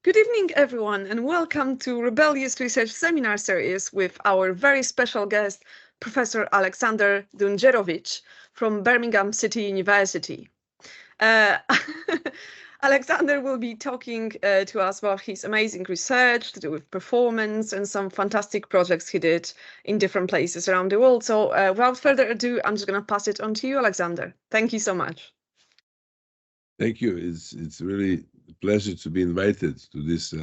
Good evening, everyone, and welcome to Rebellious Research Seminar Series with our very special guest, Professor Aleksandar Dundjerovic from Birmingham City University. Aleksandar will be talking to us about his amazing research to do with performance and some fantastic projects he did in different places around the world. So without further ado, I'm just going to pass it on to you, Aleksandar. Thank you so much. Thank you. It's really a pleasure to be invited to this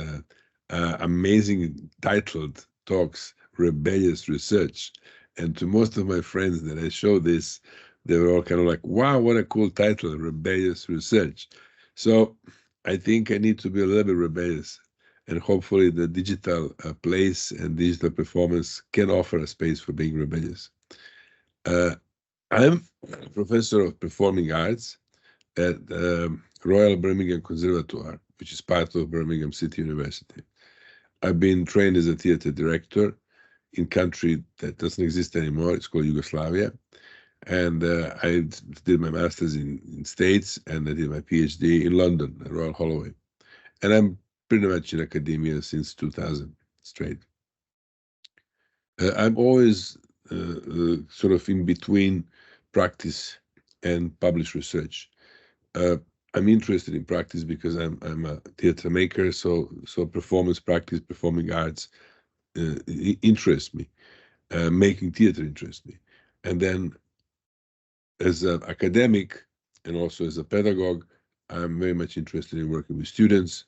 amazing titled talks, Rebellious Research. And to most of my friends that I show this, they were all kind of like, wow, what a cool title, Rebellious Research. So I think I need to be a little bit rebellious. And hopefully the digital place and digital performance can offer a space for being rebellious. I'm a professor of performing arts at Royal Birmingham Conservatoire, which is part of Birmingham City University. I've been trained as a theater director in a country that doesn't exist anymore. It's called Yugoslavia. And I did my master's in States, and I did my PhD in London at Royal Holloway. And I'm pretty much in academia since 2000 straight. I'm always sort of in between practice and published research. I'm interested in practice because I'm a theater maker, so performance practice, performing arts interests me. Making theater interests me. And then as an academic and also as a pedagogue, I'm very much interested in working with students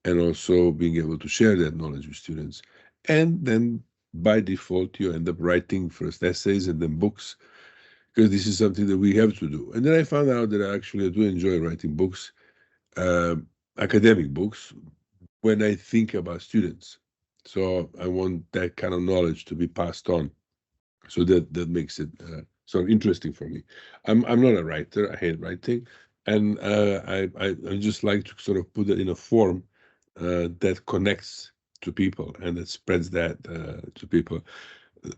and also being able to share that knowledge with students. And then by default, you end up writing first essays and then books, because this is something that we have to do. And then I found out that I actually do enjoy writing books, academic books, when I think about students. So I want that kind of knowledge to be passed on. So that makes it sort of interesting for me. I'm not a writer. I hate writing, and I just like to sort of put it in a form that connects to people and that spreads that to people.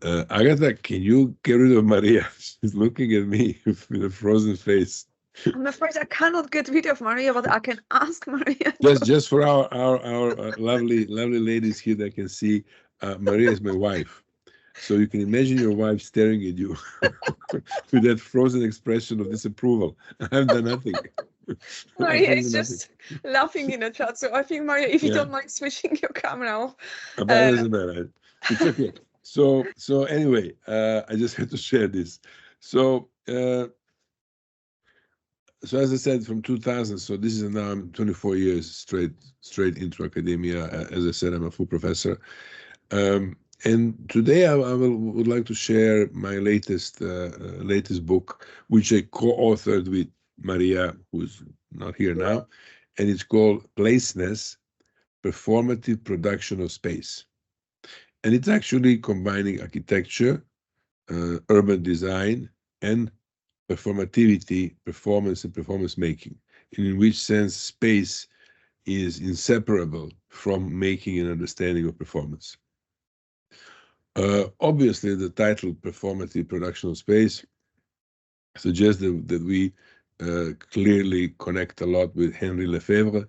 Agatha, can you get rid of Maria? She's looking at me with a frozen face. I'm afraid I cannot get rid of Maria, but I can ask Maria. Just for our lovely ladies here that can see, Maria is my wife. So you can imagine your wife staring at you with that frozen expression of disapproval. I've done nothing. Maria is just laughing in the chat. So I think, Maria, if you don't mind switching your camera off. Doesn't matter. It's okay. So anyway, I just had to share this. So as I said, from 2000, so this is now I'm 24 years straight into academia. As I said, I'm a full professor. And today I would like to share my latest book, which I co-authored with Maria, who's not here now, and it's called Placeness, Performative Production of Space. And it's actually combining architecture, urban design, and performativity, performance and performance making, in which sense space is inseparable from making and understanding of performance. Obviously, the title Performative Production of Space suggests that we clearly connect a lot with Henri Lefebvre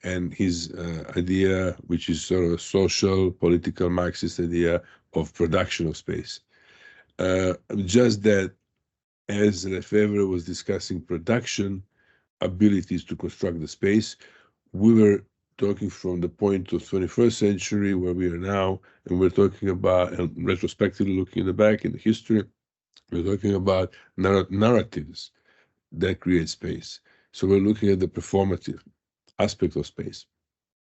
and his idea, which is sort of a social, political, Marxist idea of production of space. Just that, as Lefebvre was discussing production abilities to construct the space, we were talking from the point of 21st century where we are now, and we're talking about, and retrospectively looking in the back in the history, we're talking about narratives that create space. So we're looking at the performative aspect of space.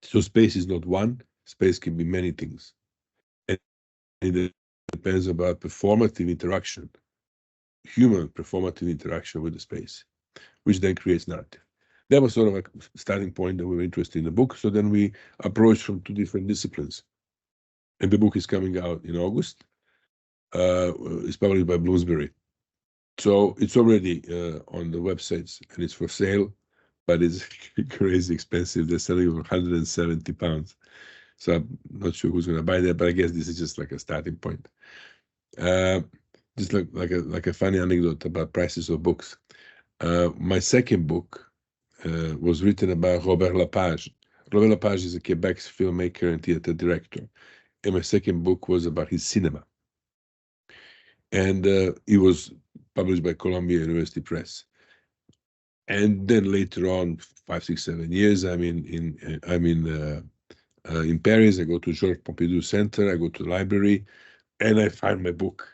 So space is not one, space can be many things. And it depends about performative interaction, human performative interaction with the space, which then creates narrative. That was sort of a starting point that we were interested in the book. So then we approached from two different disciplines. And the book is coming out in August. It's published by Bloomsbury. So it's already on the websites and it's for sale, but it's crazy expensive. They're selling for £170. So I'm not sure who's going to buy that, but I guess this is just like a starting point. Just like a funny anecdote about prices of books. My second book was written by Robert Lepage. Robert Lepage is a Quebec filmmaker and theater director. And my second book was about his cinema. And it was published by Columbia University Press. And then later on, 5, 6, 7 years, I'm in Paris. I go to Georges Pompidou Center. I go to the library, and I find my book,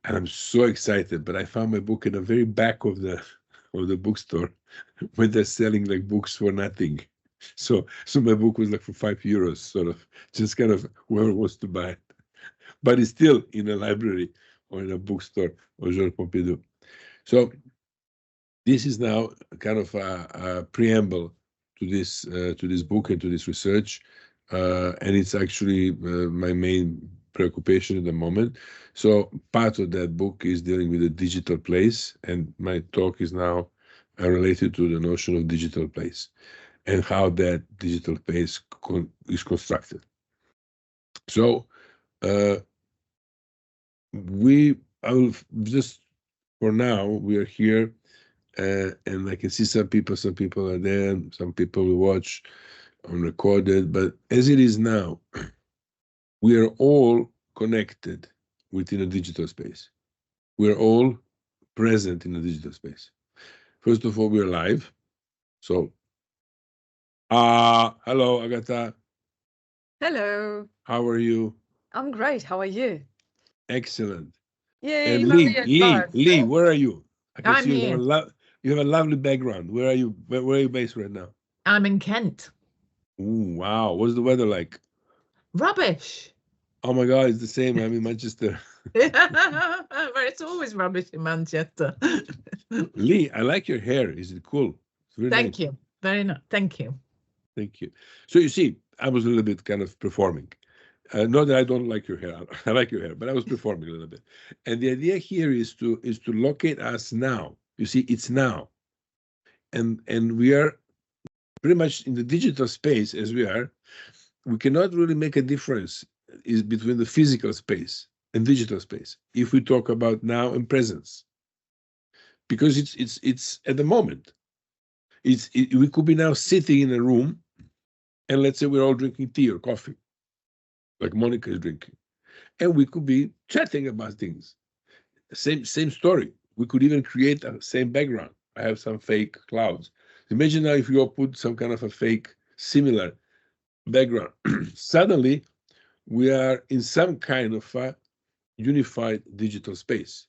and I'm so excited. But I found my book in the very back of the bookstore, where they're selling like books for nothing. So my book was like for €5, sort of, just kind of whoever wants to buy it. But it's still in a library or in a bookstore or Georges Pompidou. So this is now kind of a preamble to this book and to this research, and it's actually my main preoccupation at the moment. So part of that book is dealing with the digital place, and my talk is now related to the notion of digital place and how that digital place is constructed. So I will just, for now, we are here, and I can see some people are there, some people will watch on recorded, but as it is now, we are all connected within a digital space. We're all present in a digital space. First of all, we're live. So, hello, Agatha. Hello. How are you? I'm great. How are you? Excellent. Yay, And Lee, where are you? I can see you have a lovely background. Where are you? Where are you based right now? I'm in Kent. Ooh, wow. What's the weather like? Rubbish. Oh my God, it's the same. I'm in Manchester. But it's always rubbish in Manchester. Lee, I like your hair. Is it cool? Thank nice. you. Very nice. Thank you. Thank you. So you see, I was a little bit kind of performing. Not that I don't like your hair. I like your hair, but I was performing a little bit. And the idea here is to locate us now. You see, it's now. And we are pretty much in the digital space as we are. We cannot really make a difference between the physical space and digital space if we talk about now and presence, because it's at the moment. We could be now sitting in a room, and let's say we're all drinking tea or coffee, like Monica is drinking, and we could be chatting about things. Same story. We could even create a same background. I have some fake clouds. Imagine now if you all put some kind of a fake similar background. Suddenly, we are in some kind of a unified digital space.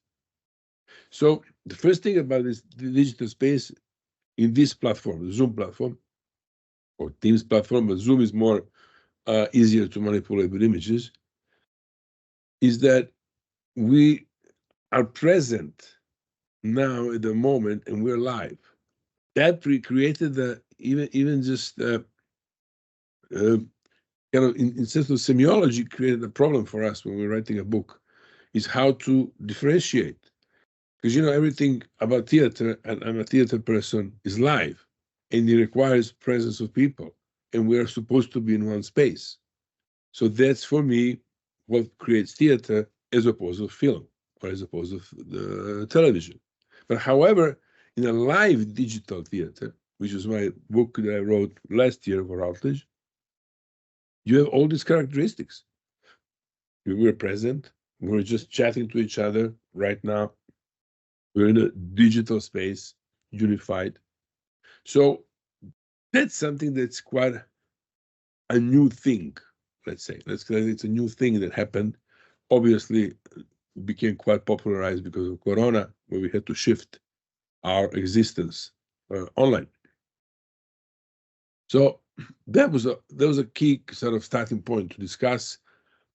So the first thing about this digital space in this platform, the Zoom platform, or Teams platform, but Zoom is more easier to manipulate with images, is that we are present now at the moment and we're live. That created even just kind of in sense of semiology, created a problem for us when we're writing a book, is how to differentiate. Because everything about theater, and I'm a theater person, is live, and it requires presence of people, and we are supposed to be in one space. So that's, for me, what creates theater as opposed to film or as opposed to the television. But however, in a live digital theater, which is my book that I wrote last year for Routledge, you have all these characteristics. We're present. We're just chatting to each other right now. We're in a digital space, unified. So that's something that's quite a new thing, let's say. It's a new thing that happened. Obviously, it became quite popularized because of Corona, where we had to shift our existence online. So that was a key sort of starting point to discuss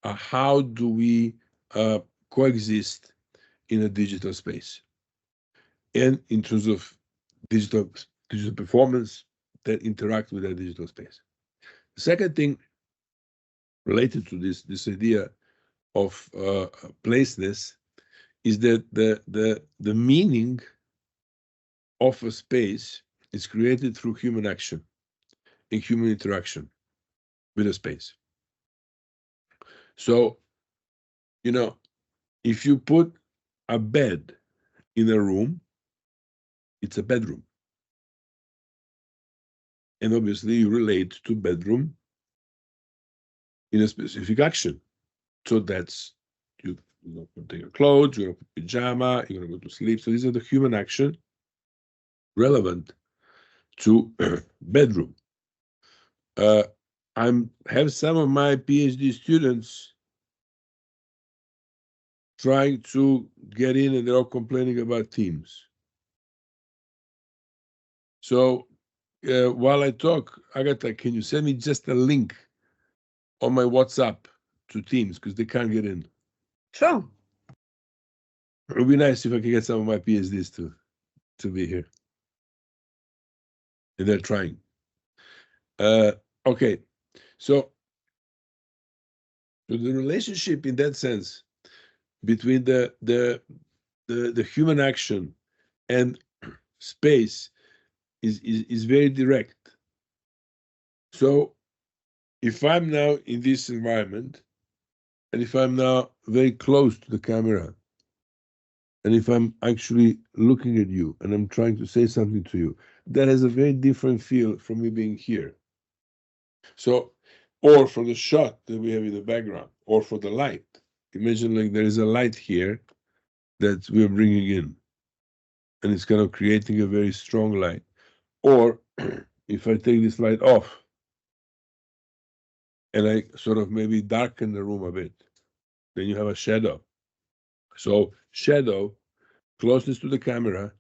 how do we coexist in a digital space, and in terms of digital performance that interact with that digital space. The second thing related to this idea of placeness is that the meaning of a space is created through human action and human interaction with a space. So, if you put a bed in a room, it's a bedroom. And obviously you relate to bedroom in a specific action. So that's you're gonna put your clothes, you're gonna put pajama, you're gonna go to sleep. So these are the human action relevant to bedroom. I'm have some of my PhD students trying to get in and they're all complaining about Teams. So while I talk, Agatha, can you send me just a link on my WhatsApp to Teams because they can't get in? Sure. It would be nice if I could get some of my PhDs to be here. And they're trying. Okay, so the relationship in that sense between the human action and space is very direct. So if I'm now in this environment, and if I'm now very close to the camera, and if I'm actually looking at you and I'm trying to say something to you, that has a very different feel from me being here. So, or for the shot that we have in the background, or for the light. Imagine like there is a light here that we're bringing in, and it's kind of creating a very strong light. Or if I take this light off, and I sort of maybe darken the room a bit, then you have a shadow. So shadow, closeness to the camera,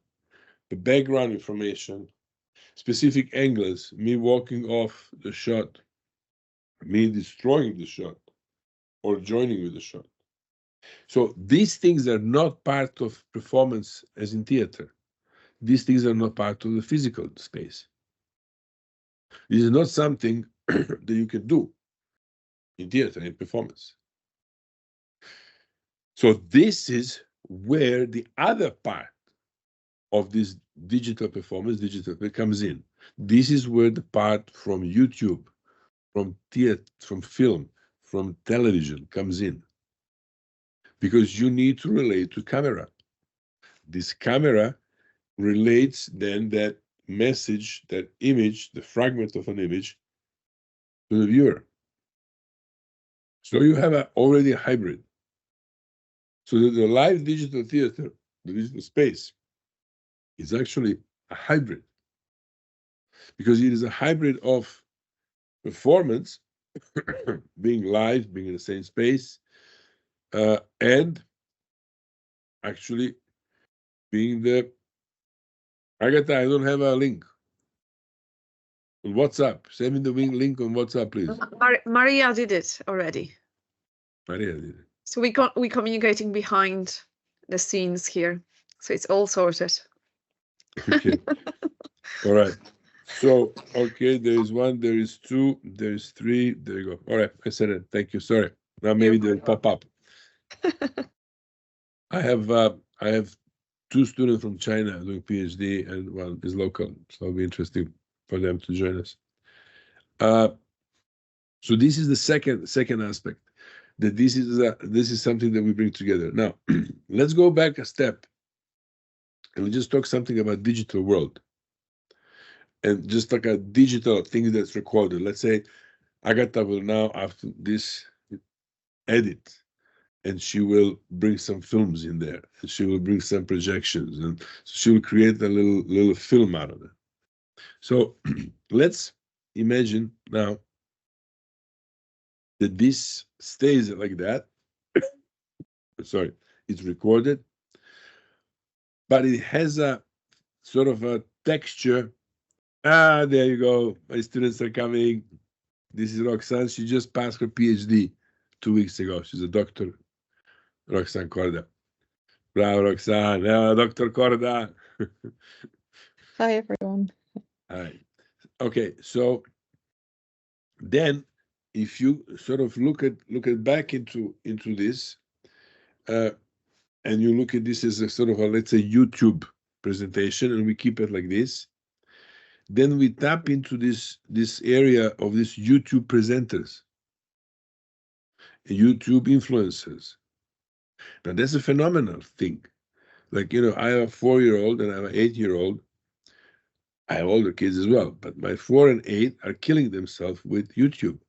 the background information, specific angles, me walking off the shot, me destroying the shot, or joining with the shot. So these things are not part of performance as in theater. These things are not part of the physical space. This is not something that you can do in theater, in performance. So this is where the other part of this digital performance, comes in. This is where the part from YouTube, from theater, from film, from television comes in. Because you need to relate to camera. This camera relates then that message, that image, the fragment of an image to the viewer. So you have already a hybrid. So the live digital theater, the digital space, is actually a hybrid. Because it is a hybrid of performance, being live, being in the same space, and actually being the Agatha, I don't have a link on WhatsApp. Send me the link on WhatsApp, please. Maria did it already. Maria did it. So we communicating behind the scenes here. So it's all sorted. Okay. All right. So, okay, there is one, there is two, there is three. There you go. All right, I said it. Thank you. Sorry. Now maybe they'll pop up. I have two students from China doing PhD, and one is local, so it'll be interesting for them to join us. So this is the second aspect, that this is something that we bring together. Now, let's go back a step, and we just talk something about digital world, and just like a digital thing that's recorded. Let's say Agatha will now, after this, edit, and she will bring some films in there, and she will bring some projections, and she will create a little film out of it. So let's imagine now that this stays like that. Sorry, it's recorded, but it has a sort of a texture. There you go. My students are coming. This is Roxanne. She just passed her PhD 2 weeks ago. She's a doctor, Roxanne Corda. Bravo, Roxanne. Dr. Corda. Hi, everyone. Hi. Okay, so then if you sort of look at back into this, and you look at this as a sort of a, let's say, YouTube presentation, and we keep it like this, then we tap into this area of these YouTube presenters, YouTube influencers. Now that's a phenomenal thing. Like, I have a 4-year-old and I have an 8-year-old. I have older kids as well, but my 4 and 8 are killing themselves with YouTube.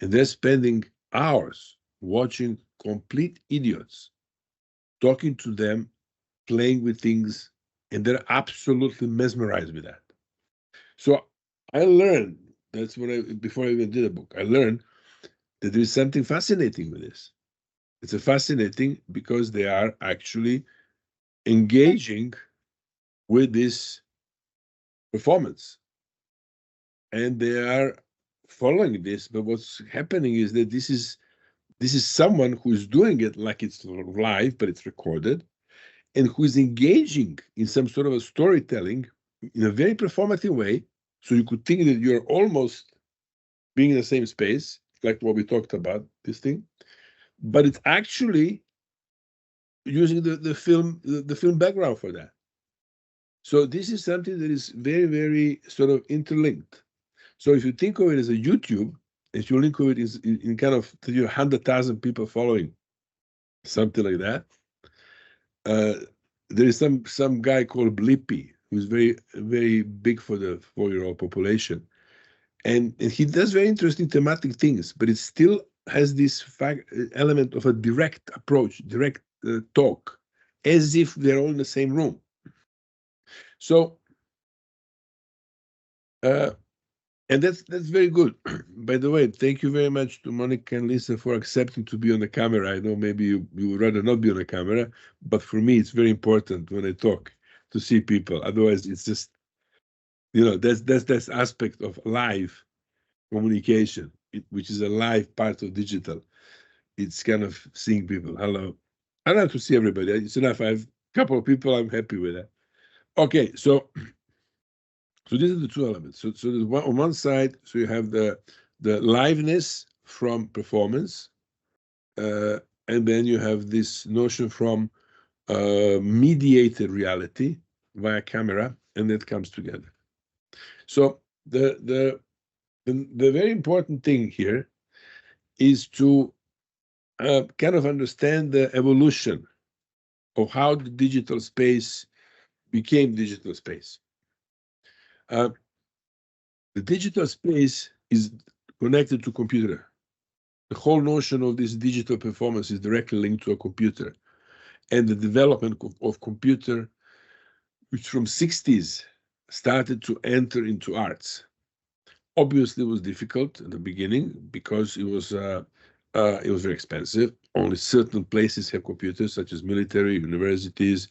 And they're spending hours watching complete idiots, talking to them, playing with things, and they're absolutely mesmerized with that. So I learned, that's what before I even did a book, I learned that there is something fascinating with this. It's a fascinating because they are actually engaging with this performance. And they are following this, but what's happening is that this is someone who's doing it like it's live, but it's recorded, and who's engaging in some sort of a storytelling in a very performative way. So you could think that you're almost being in the same space, like what we talked about, this thing, but it's actually using the film background for that. So this is something that is very, very sort of interlinked. So if you think of it as a YouTube, if you link of it in kind of 100,000 people following, something like that, there is some guy called Blippi who's very, very big for the 4-year-old population, and he does very interesting thematic things, but it still has this element of a direct approach, direct talk, as if they're all in the same room. So, and that's very good. By the way, thank you very much to Monica and Lisa for accepting to be on the camera. I know maybe you would rather not be on the camera, but for me, it's very important when I talk to see people. Otherwise, it's just, that's aspect of live communication, which is a live part of digital. It's kind of seeing people. Hello. I don't have to see everybody. It's enough. I have a couple of people. I'm happy with that. Okay, so these are the two elements. So there's on one side, so you have the liveness from performance, and then you have this notion from mediated reality via camera, and that comes together. So the very important thing here is to kind of understand the evolution of how the digital space became digital space. The digital space is connected to computer. The whole notion of this digital performance is directly linked to a computer, and the development of computer, which from 60s started to enter into arts. Obviously, it was difficult at the beginning because it was very expensive. Only certain places have computers, such as military, universities,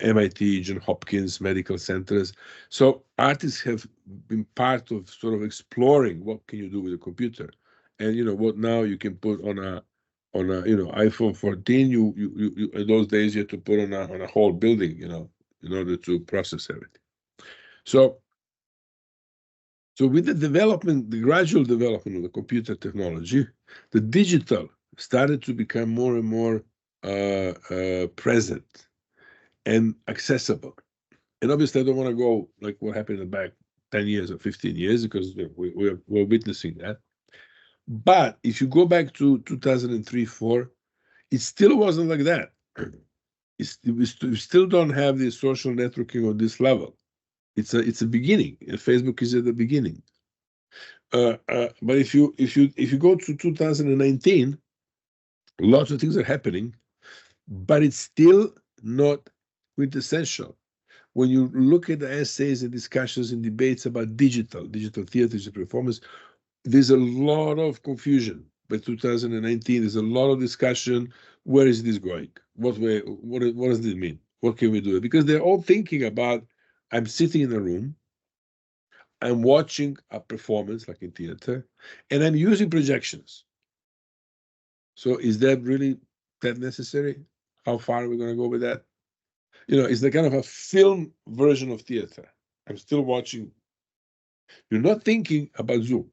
MIT, Johns Hopkins, medical centers. So artists have been part of sort of exploring what can you do with a computer, and what now you can put on a iPhone 14. You in those days you had to put on a whole building, in order to process everything. So with the gradual development of the computer technology, the digital started to become more and more present and accessible. And obviously, I don't want to go like what happened in the back 10 years or 15 years, because we're witnessing that. But if you go back to 2003, 4, it still wasn't like that. We still don't have the social networking on this level. It's a beginning, and Facebook is at the beginning. But if you go to 2019, lots of things are happening, but it's still not quintessential. When you look at the essays and discussions and debates about digital theater, digital performance, there's a lot of confusion. By 2019, there's a lot of discussion. Where is this going? What does this mean? What can we do? Because they're all thinking about, I'm sitting in a room, I'm watching a performance like in theater, and I'm using projections. So is that really that necessary? How far are we going to go with that? It's the kind of a film version of theater. I'm still watching. You're not thinking about Zoom.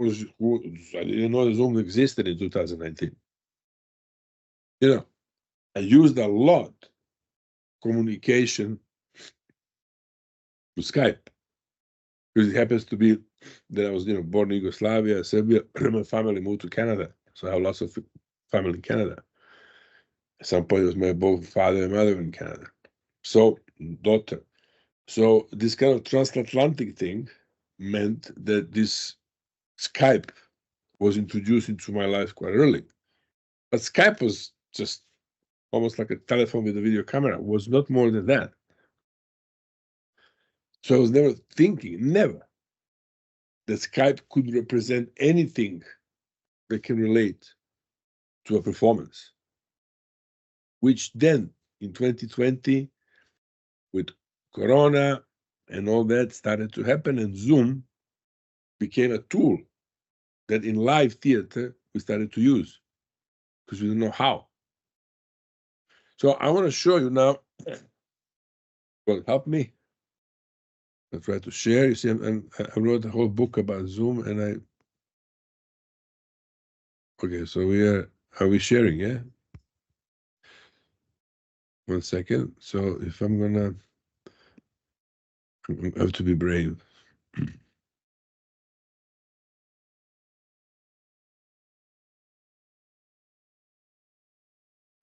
I didn't know Zoom existed in 2019. I used a lot communication to Skype, because it happens to be that I was, born in Yugoslavia, Serbia. My family moved to Canada, so I have lots of family in Canada. At some point, it was my both father and mother in Canada. So, daughter. So this kind of transatlantic thing meant that this Skype was introduced into my life quite early. But Skype was just almost like a telephone with a video camera. It was not more than that. So I was never thinking, never, that Skype could represent anything that can relate to a performance. Which then, in 2020, with Corona and all that started to happen, and Zoom became a tool that in live theater we started to use because we didn't know how. So I want to show you now. Well, help me. I try to share. You see, I wrote a whole book about Zoom, and I. Okay, so are we sharing? Yeah. 1 second. So if I'm gonna, I have to be brave.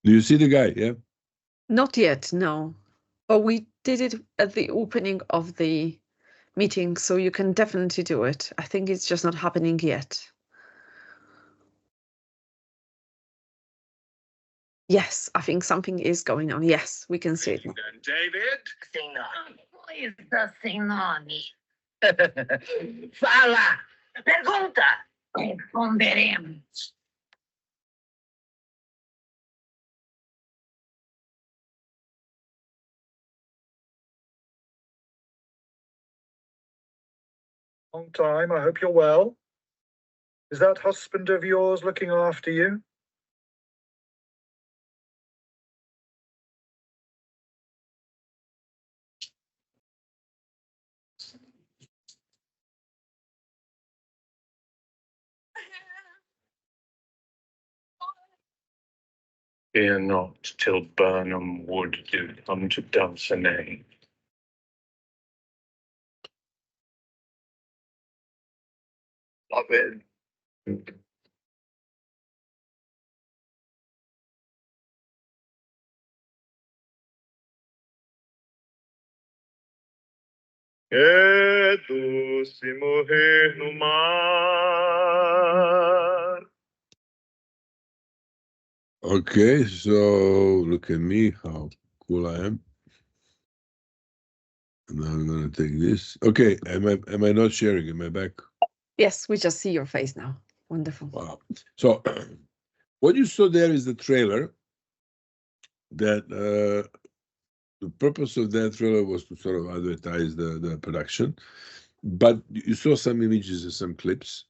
Do you see the guy? Yeah. Not yet, no. But we did it at the opening of the meeting, so you can definitely do it. I think it's just not happening yet. Yes, I think something is going on. Yes, we can see it now. David? Who is the Sinoni? Fala! Pergunta! Responderemos. Long time. I hope you're well. Is that husband of yours looking after you? Fear not till Burnham Wood do come to Dunsinane. Love it. É doce morrer no mar. Okay, so look at me, how cool I am. And now I'm gonna take this. Okay, am I not sharing? Am I back? Yes, we just see your face now. Wonderful. Wow. So what you saw there is the trailer that the purpose of that trailer was to sort of advertise the production, but you saw some images and some clips.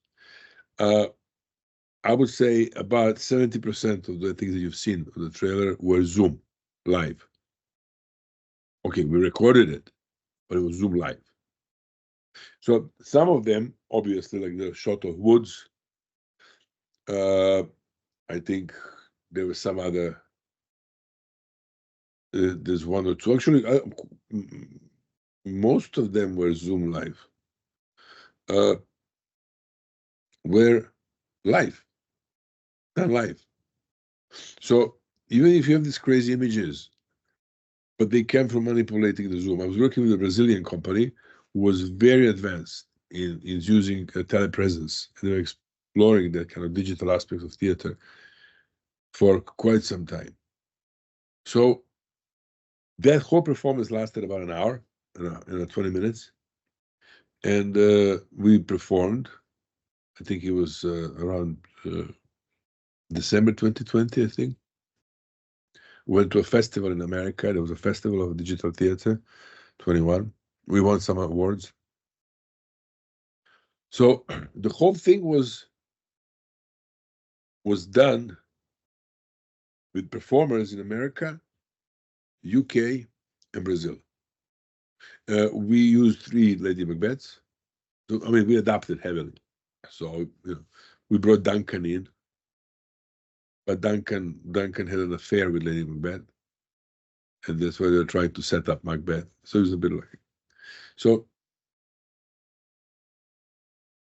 I would say about 70% of the things that you've seen of the trailer were Zoom live. Okay, we recorded it, but it was Zoom live. So some of them, obviously, like the shot of woods. I think there was some other. There's one or two. Actually, most of them were Zoom live. Were live, done live. So even if you have these crazy images, but they came from manipulating the Zoom. I was working with a Brazilian company who was very advanced in using telepresence, and they were exploring that kind of digital aspects of theater for quite some time. So that whole performance lasted about an hour, 20 minutes, and we performed. I think it was around December 2020, I think. Went to a festival in America. There was a festival of digital theater, 21. We won some awards. So the whole thing was done with performers in America, UK, and Brazil. We used 3 Lady Macbeths. So, I mean, we adapted heavily. So, we brought Duncan in, but Duncan had an affair with Lady Macbeth, and that's why they were trying to set up Macbeth. So it was a bit like, so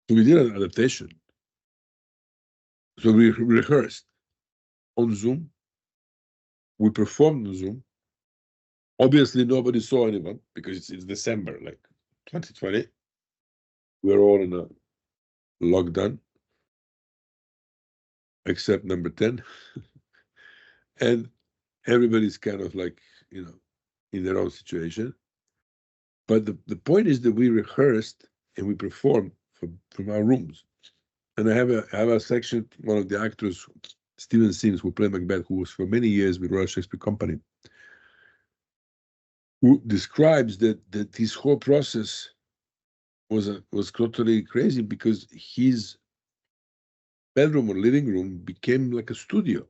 we did an adaptation. So we rehearsed on Zoom. We performed on Zoom, Obviously, nobody saw anyone because it's December, like 2020. We're all in a lockdown, except number 10. And everybody's kind of like, you know, in their own situation. But the point is that we rehearsed and we performed from our rooms. And I have a section, one of the actors, Stephen Sims, who played Macbeth, who was for many years with Royal Shakespeare Company, who describes that this whole process was totally crazy because his bedroom or living room became like a studio,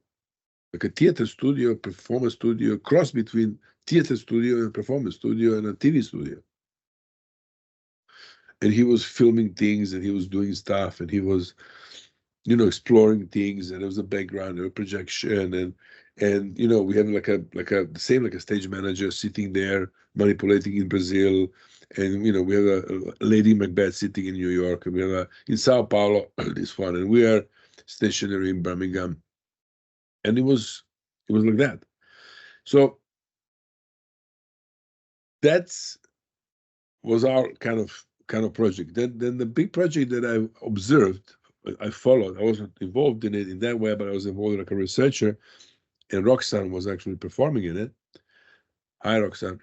like a theater studio, performance studio, cross between theater studio and performance studio and a TV studio. And he was filming things and he was doing stuff and he was, you know, exploring things, and there was a background and a projection, and you know, we have like a same like a stage manager sitting there manipulating in Brazil, and you know, we have a Lady Macbeth sitting in New York, and we have in Sao Paulo this one, and we are stationary in Birmingham, and it was like that. So that's was our kind of project. Then the big project that I observed, I followed. I wasn't involved in it in that way, but I was involved like a researcher, and Roxanne was actually performing in it. Hi, Roxanne.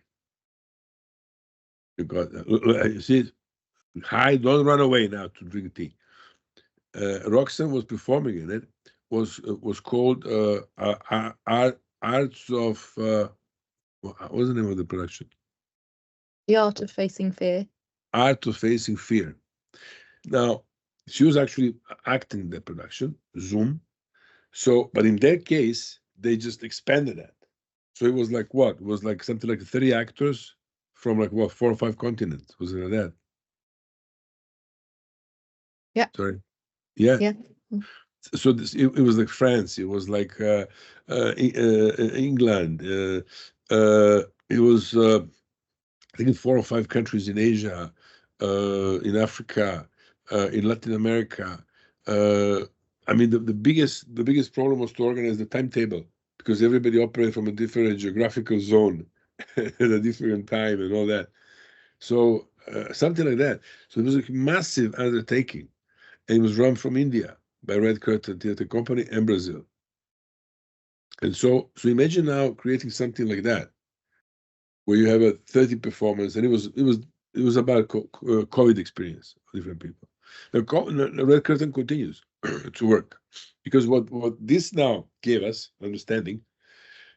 You got you see? Hi, don't run away now to drink tea. Roxanne was performing in it. Was called Arts of what was the name of the production? The Art of Facing Fear. Art of Facing Fear. Now, she was actually acting in that production, Zoom. So, but in their case, they just expanded that. So it was like what? It was like something like 30 actors from like what, 4 or 5 continents. Was it like that? Yeah. Sorry. Yeah. Yeah. So it was like France. It was like England. It was I think in 4 or 5 countries in Asia, in Africa, in Latin America. I mean, the biggest problem was to organize the timetable because everybody operated from a different geographical zone at a different time and all that. So something like that. So it was a massive undertaking, and it was run from India by Red Curtain Theatre Company and Brazil. And so imagine now creating something like that, where you have a 30 performance, and it was about COVID experience for different people. The Red Curtain continues to work because what this now gave us understanding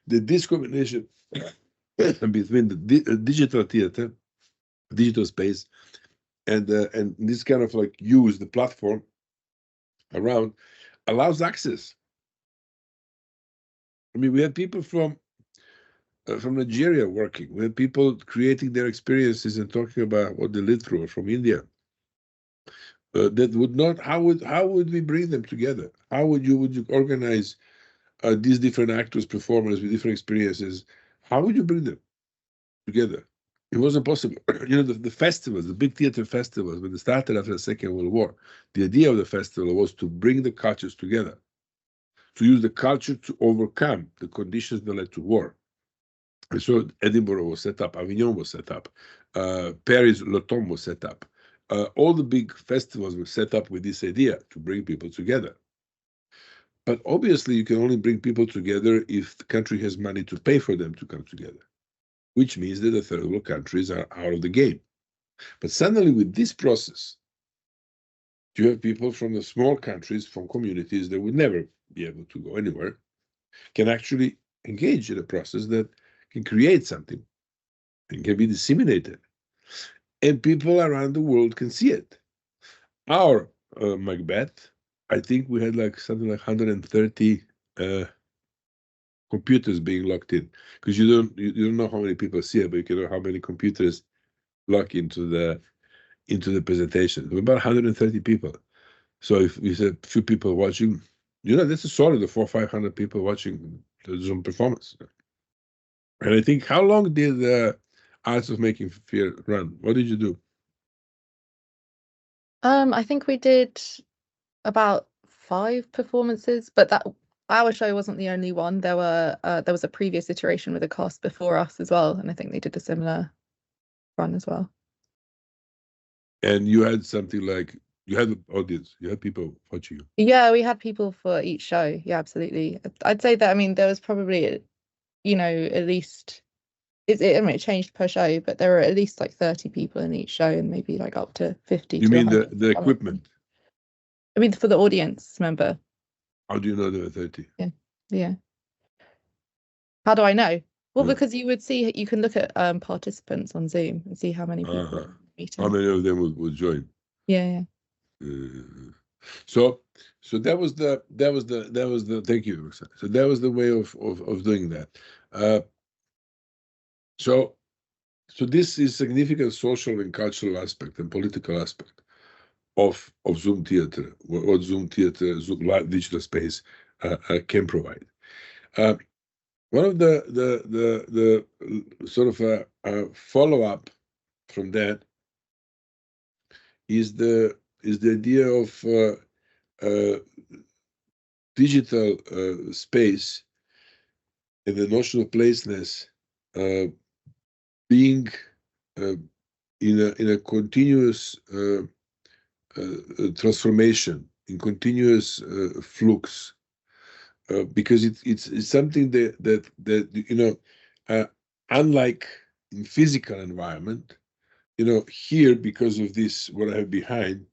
that this combination between the digital theater, digital space, and this kind of like use the platform around allows access. I mean, we had people from Nigeria working. We had people creating their experiences and talking about what they lived through from India. That would not. How would we bring them together? How would you organize these different actors, performers with different experiences? How would you bring them together? It wasn't possible. You know, the festivals, the big theater festivals, when they started after the Second World War, the idea of the festival was to bring the cultures together, to use the culture to overcome the conditions that led to war. And so Edinburgh was set up, Avignon was set up, Paris, Le Tom was set up. All the big festivals were set up with this idea to bring people together. But obviously, you can only bring people together if the country has money to pay for them to come together, which means that the third world countries are out of the game. But suddenly, with this process, you have people from the small countries, from communities that would never be able to go anywhere, can actually engage in a process that can create something and can be disseminated. And people around the world can see it. Our Macbeth, I think we had like something like 130 computers being logged in, because you don't know how many people see it, but you can know how many computers log into the presentation. About 130 people. So if we said a few people watching, you know, that's a solid 400 or 500 people watching the Zoom performance. And I think, how long did the Arts of Making Fear run? What did you do? I think we did about 5 performances, but our show wasn't the only one. There was a previous iteration with a cast before us as well, and I think they did a similar run as well. And you had something like, you had an audience, you had people watching you. Yeah, we had people for each show. Yeah, absolutely. I'd say that, I mean, there was probably, you know, at least I mean, it changed per show, but there were at least like 30 people in each show, and maybe like up to 50. You to mean 100. the equipment? I mean, for the audience member. How do you know there were 30? Yeah. How do I know? Well, Yeah. because you can look at participants on Zoom and see how many people are in the meeting. How many of them would join? Yeah. So that was the thank you, Roxanne. So that was the way of doing that. So this is significant social and cultural aspect and political aspect of Zoom theater, what Zoom theater, Zoom live digital space can provide. One of the sort of a follow-up from that is the idea of digital space and the notion of placeness being in a continuous transformation, in continuous flux, because it's something that you know, unlike in physical environment, you know, here, because of this, what I have behind,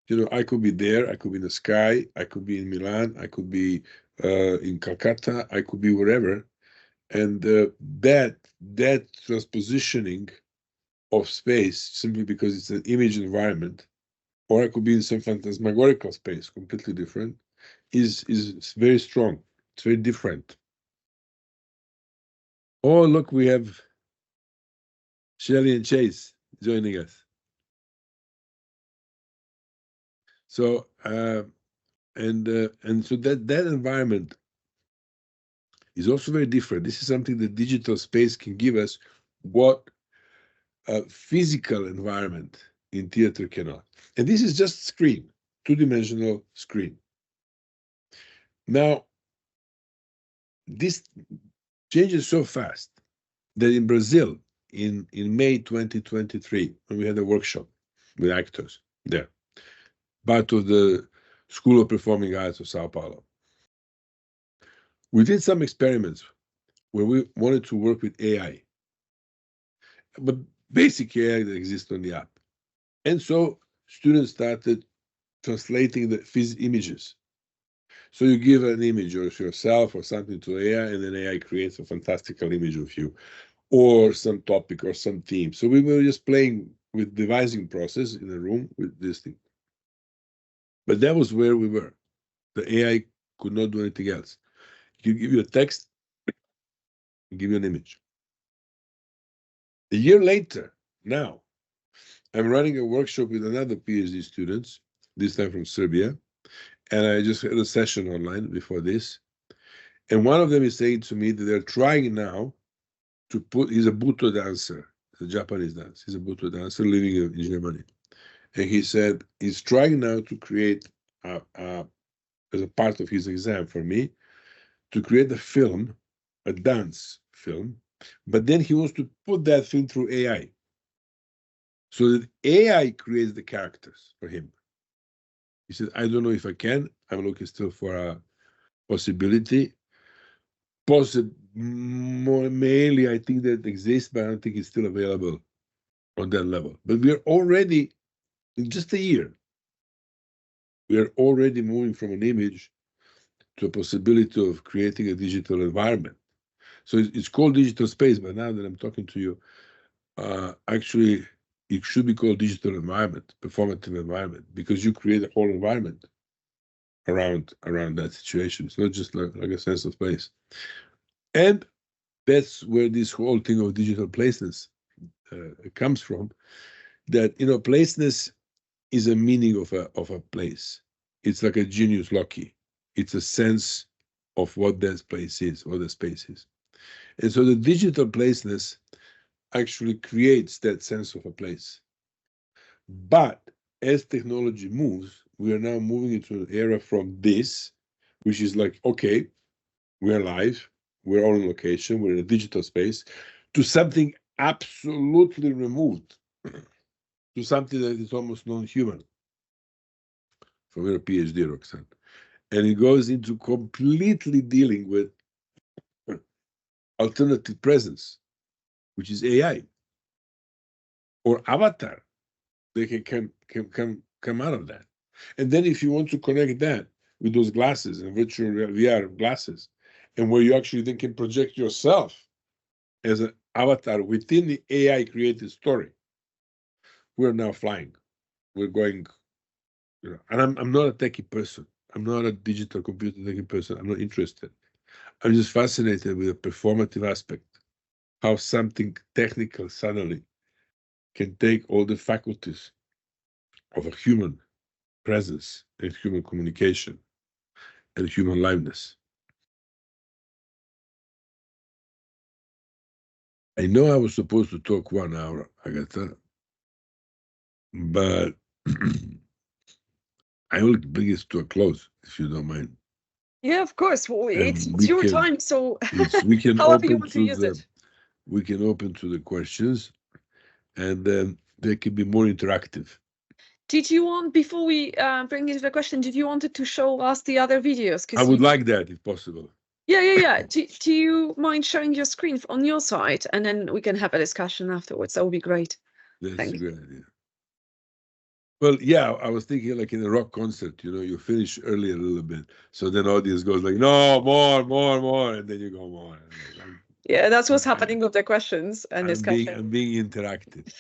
you know, I could be there, I could be in the sky, I could be in Milan, I could be in Calcutta, I could be wherever, and that transpositioning of space, simply because it's an image environment, or I could be in some phantasmagorical space, completely different, is very strong. It's very different. Oh, look, we have Shelley and Chase joining us. So and so that environment is also very different. This is something that digital space can give us, what a physical environment in theater cannot. And this is just screen, two-dimensional screen. Now, this changes so fast that in Brazil, in May 2023, when we had a workshop with actors there, part of the School of Performing Arts of Sao Paulo, we did some experiments where we wanted to work with AI, but basic AI that exists on the app. And so students started translating the images. So you give an image of yourself or something to AI, and then AI creates a fantastical image of you, or some topic or some theme. So we were just playing with devising process in a room with this thing. But that was where we were. The AI could not do anything else. It could give you a text and give you an image. A year later, now, I'm running a workshop with another PhD students, this time from Serbia, and I just had a session online before this. And one of them is saying to me that they're trying now to put, he's a Buto dancer, a Japanese dance. He's a Buto dancer living in Germany. And he said he's trying now to create, as a part of his exam for me, to create a film, a dance film, but then he wants to put that film through AI. So that AI creates the characters for him. He said, I don't know if I can. I'm looking still for a possibility. Mainly, I think that exists, but I don't think it's still available on that level. But we are already, in just a year, we are already moving from an image to a possibility of creating a digital environment. So it's called digital space, but now that I'm talking to you, actually, it should be called digital environment, performative environment, because you create a whole environment around that situation. It's not just like a sense of place. And that's where this whole thing of digital placeness comes from, that, you know, placeness is a meaning of a place. It's like a genius loci. It's a sense of what that place is, what the space is. And so the digital placeness actually creates that sense of a place. But as technology moves, we are now moving into an era from this, which is like, okay, we're live, we're all in location, we're in a digital space, to something absolutely removed, to something that is almost non-human. From your PhD, Roxanne. And it goes into completely dealing with alternative presence, which is AI or avatar. They can come out of that. And then if you want to connect that with those glasses and virtual VR glasses, and where you actually then can project yourself as an avatar within the AI created story, we're now flying. We're going, you know, and I'm not a techie person. I'm not a digital computer techie person. I'm not interested. I'm just fascinated with the performative aspect, how something technical suddenly can take all the faculties of a human presence and human communication and human liveness. I know I was supposed to talk 1 hour, Agatha, but I will bring it to a close, if you don't mind. Yeah, of course. Well, And it's we your can- time, so We can however you open want to to use the it. we can open to the questions, and then they can be more interactive. Did you want, before we bring into the question, did you wanted to show us the other videos? I would like that if possible. Yeah. Do you mind sharing your screen on your side, and then we can have a discussion afterwards? That would be great. That's Thank a you. good idea. Well, yeah, I was thinking like in a rock concert, you know, you finish early a little bit, so then audience goes like, no, more, and then you go more. Yeah, that's what's happening with the questions and I'm discussion. being interactive.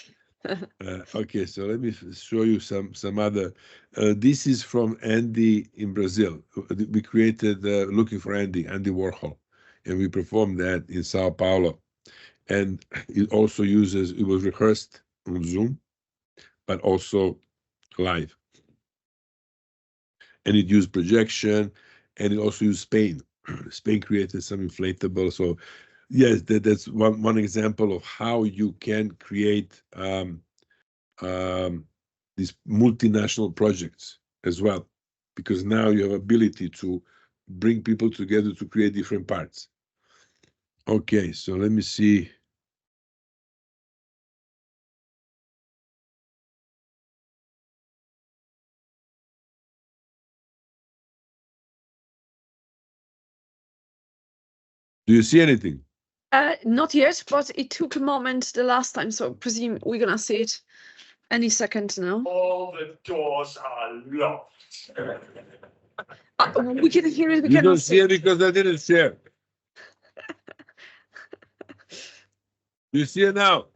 Okay, so let me show you some other. This is from Andy in Brazil. We created Looking for Andy Warhol, and we performed that in Sao Paulo. And it also uses, it was rehearsed on Zoom, but also live. And it used projection, and it also used Spain. Spain created some inflatable. So yes, that's one example of how you can create these multinational projects as well, because now you have ability to bring people together to create different parts. Okay, so let me see. Do you see anything? Not yet, but it took a moment the last time, so I presume we're gonna see it any second now. All the doors are locked. We can hear it. We You cannot don't see it it. because I didn't share. You see it now?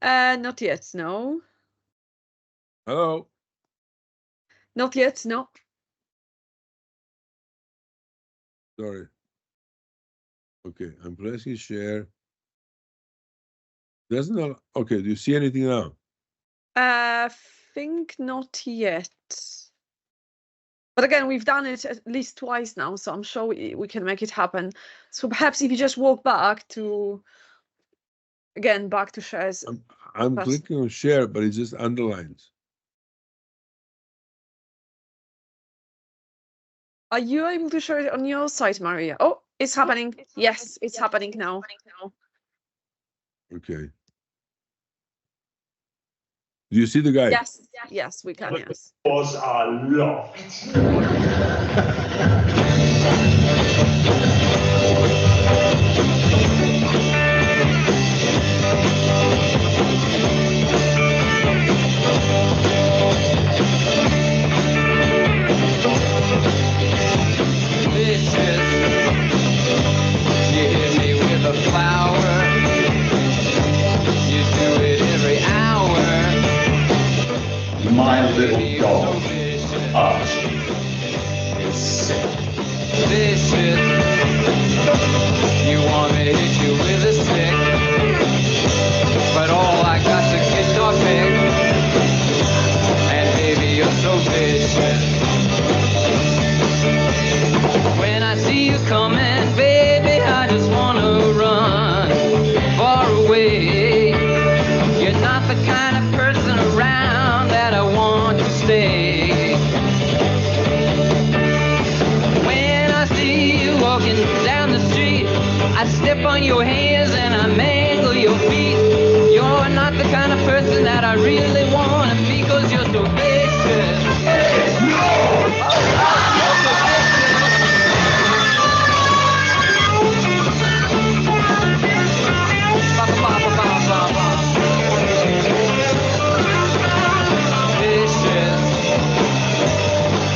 Not yet. No. Hello? Not yet. No. Sorry. Okay, I'm pressing share. Doesn't know. Okay, do you see anything now? Think not yet. But again, we've done it at least twice now, so I'm sure we can make it happen. So perhaps if you just walk back to shares. I'm Pass. clicking on share, but it just underlines. Are you able to share it on your side, Maria? Oh, it's happening. Yes, it's happening now. Okay. Do you see the guy? Yes, we can. Yes. Doors are locked. You hit me with a flower. You do it every hour. My little dog, Art, is sick. Vicious. You want me to hit you with a stick, but all I got's a guitar pick. And baby, you're so vicious. When I see you coming, baby, I just wanna run far away. You're not the kind of person around that I want to stay. When I see you walking down the I step on your hands and I mangle your feet. You're not the kind of person that I really want to be, 'cause you're so vicious. Vicious.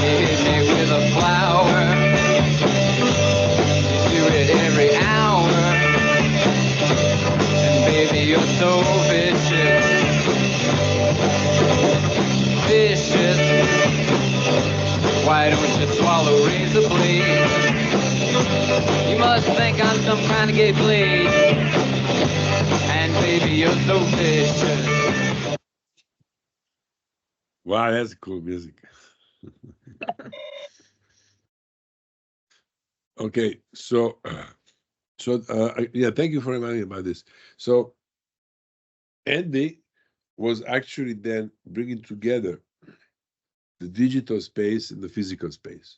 You hit me with a flower. You do it every hour. And baby, you're so vicious. Vicious. Why don't you swallow razor blades? You must think I'm some kind of gay blade. And baby, you're so vicious. Wow, that's cool music. Okay, so yeah, thank you for reminding me about this. So Andy was actually then bringing together the digital space and the physical space.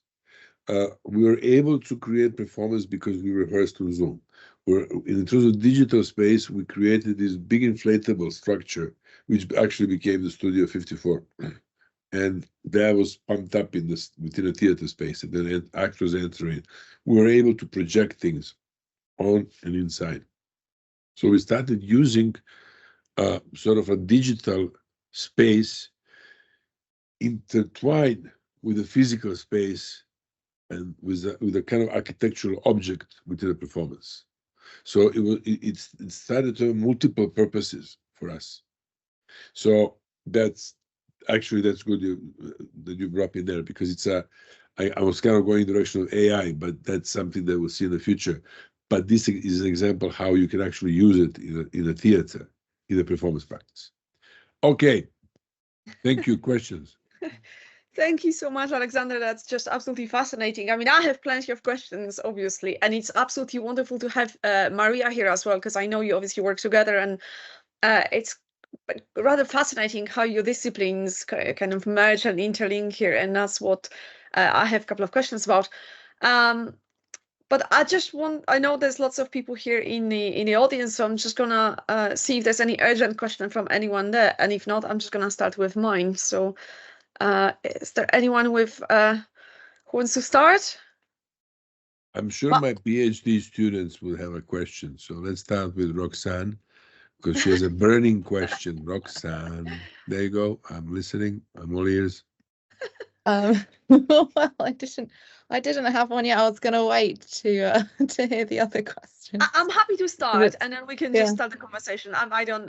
We were able to create performance because we rehearsed through Zoom. In terms of digital space, we created this big inflatable structure, which actually became the Studio 54. And that was pumped up within a theater space, and then actors entering. We were able to project things on and inside. So we started using sort of a digital space intertwined with the physical space and with a kind of architectural object within a performance. So it started to have multiple purposes for us. So that's good that you brought me there, because it's I was kind of going in the direction of AI, but that's something that we'll see in the future. But this is an example how you can actually use it in a theater, in a performance practice. Okay, thank you. Questions? Thank you so much, Aleksandar. That's just absolutely fascinating. I mean, I have plenty of questions, obviously, and it's absolutely wonderful to have Maria here as well, because I know you obviously work together, and it's rather fascinating how your disciplines kind of merge and interlink here, and that's what I have a couple of questions about. But I know there's lots of people here in the audience, so I'm just gonna see if there's any urgent question from anyone there, and if not, I'm just gonna start with mine. So is there anyone with who wants to start? I'm sure my PhD students will have a question. So let's start with Roxanne, because she has a burning question. Roxanne, there you go. I'm listening. I'm all ears. Well, I didn't have one yet. I was gonna wait to hear the other question. I'm happy to start, and then we can just start the conversation. I don't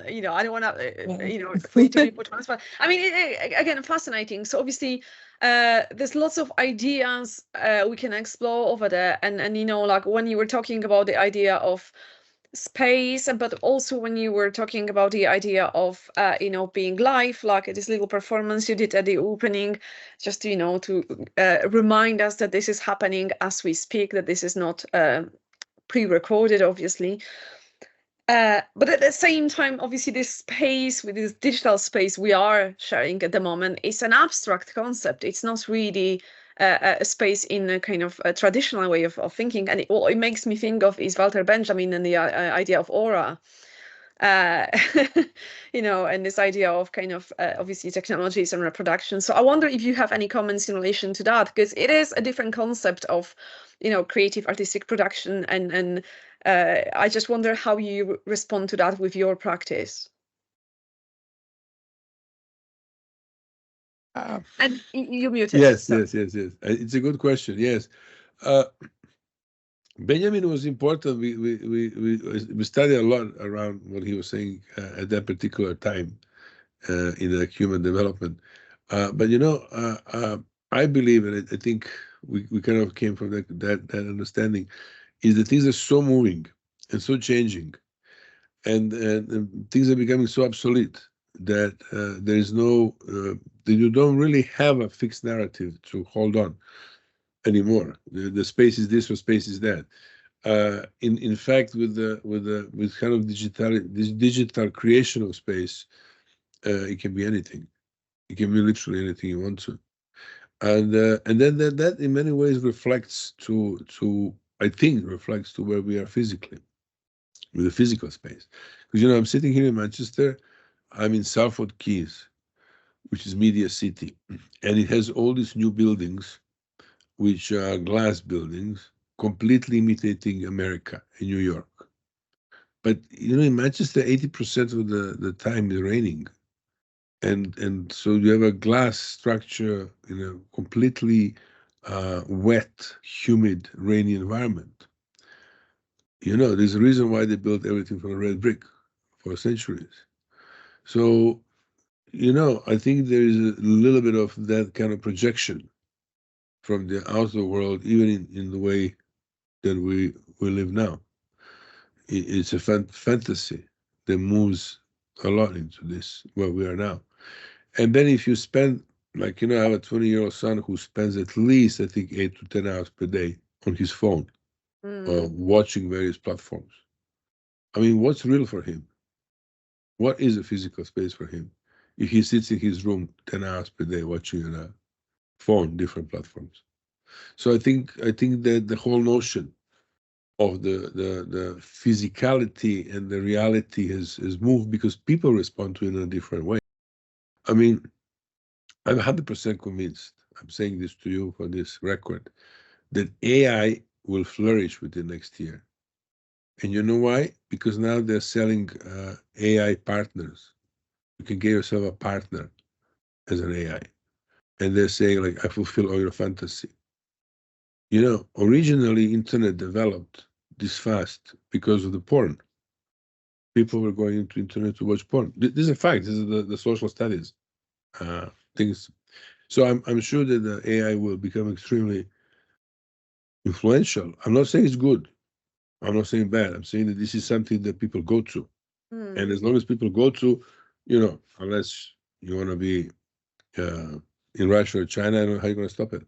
want to, for you to be put on the spot. I mean, again, fascinating. So obviously, there's lots of ideas we can explore over there, and like when you were talking about the idea of space, but also when you were talking about the idea of being live, like this little performance you did at the opening, just to remind us that this is happening as we speak, that this is not pre-recorded, obviously, but at the same time, obviously, this space, with this digital space we are sharing at the moment, is an abstract concept. It's not really a space in a kind of a traditional way of thinking, and what it makes me think of is Walter Benjamin and the idea of aura, and this idea of kind of obviously technologies and reproduction. So I wonder if you have any comments in relation to that, because it is a different concept of creative artistic production, and I just wonder how you respond to that with your practice. And you muted. Yes, so. yes. It's a good question. Yes, Benjamin was important. We studied a lot around what he was saying at that particular time in the human development. But I believe, and I think we kind of came from that understanding, is that things are so moving and so changing, and things are becoming so obsolete that there is no that you don't really have a fixed narrative to hold on anymore. The space is this or space is that. In fact, with kind of this digital creation of space, it can be anything. It can be literally anything you want to, and then that in many ways reflects to I think reflects to where we are physically. with the physical space. Because, I'm sitting here in Manchester, I'm in Salford Keys, which is Media City, and it has all these new buildings, which are glass buildings, completely imitating America in New York. But, in Manchester, 80% of the time is raining. And so you have a glass structure in a completely wet, humid, rainy environment. There's a reason why they built everything from red brick for centuries. So, I think there is a little bit of that kind of projection from the outer world, even in the way that we live now. It's a fantasy that moves a lot into this, where we are now. And then if you spend, like, I have a 20-year-old son who spends at least, I think, 8 to 10 hours per day on his phone, watching various platforms. I mean, what's real for him? What is a physical space for him if he sits in his room 10 hours per day watching on a phone, different platforms? So I think that the whole notion of the physicality and the reality has moved because people respond to it in a different way. I mean, I'm 100% convinced, I'm saying this to you for this record, that AI will flourish within next year. And you know why? Because now they're selling AI partners. You can get yourself a partner as an AI. And they're saying, like, I fulfill all your fantasy. Originally, internet developed this fast because of the porn. People were going into internet to watch porn. This is a fact. This is the social studies things. So I'm sure that the AI will become extremely influential. I'm not saying it's good. I'm not saying bad. I'm saying that this is something that people go to. And as long as people go to, unless you want to be in Russia or China, I don't know how you're going to stop it.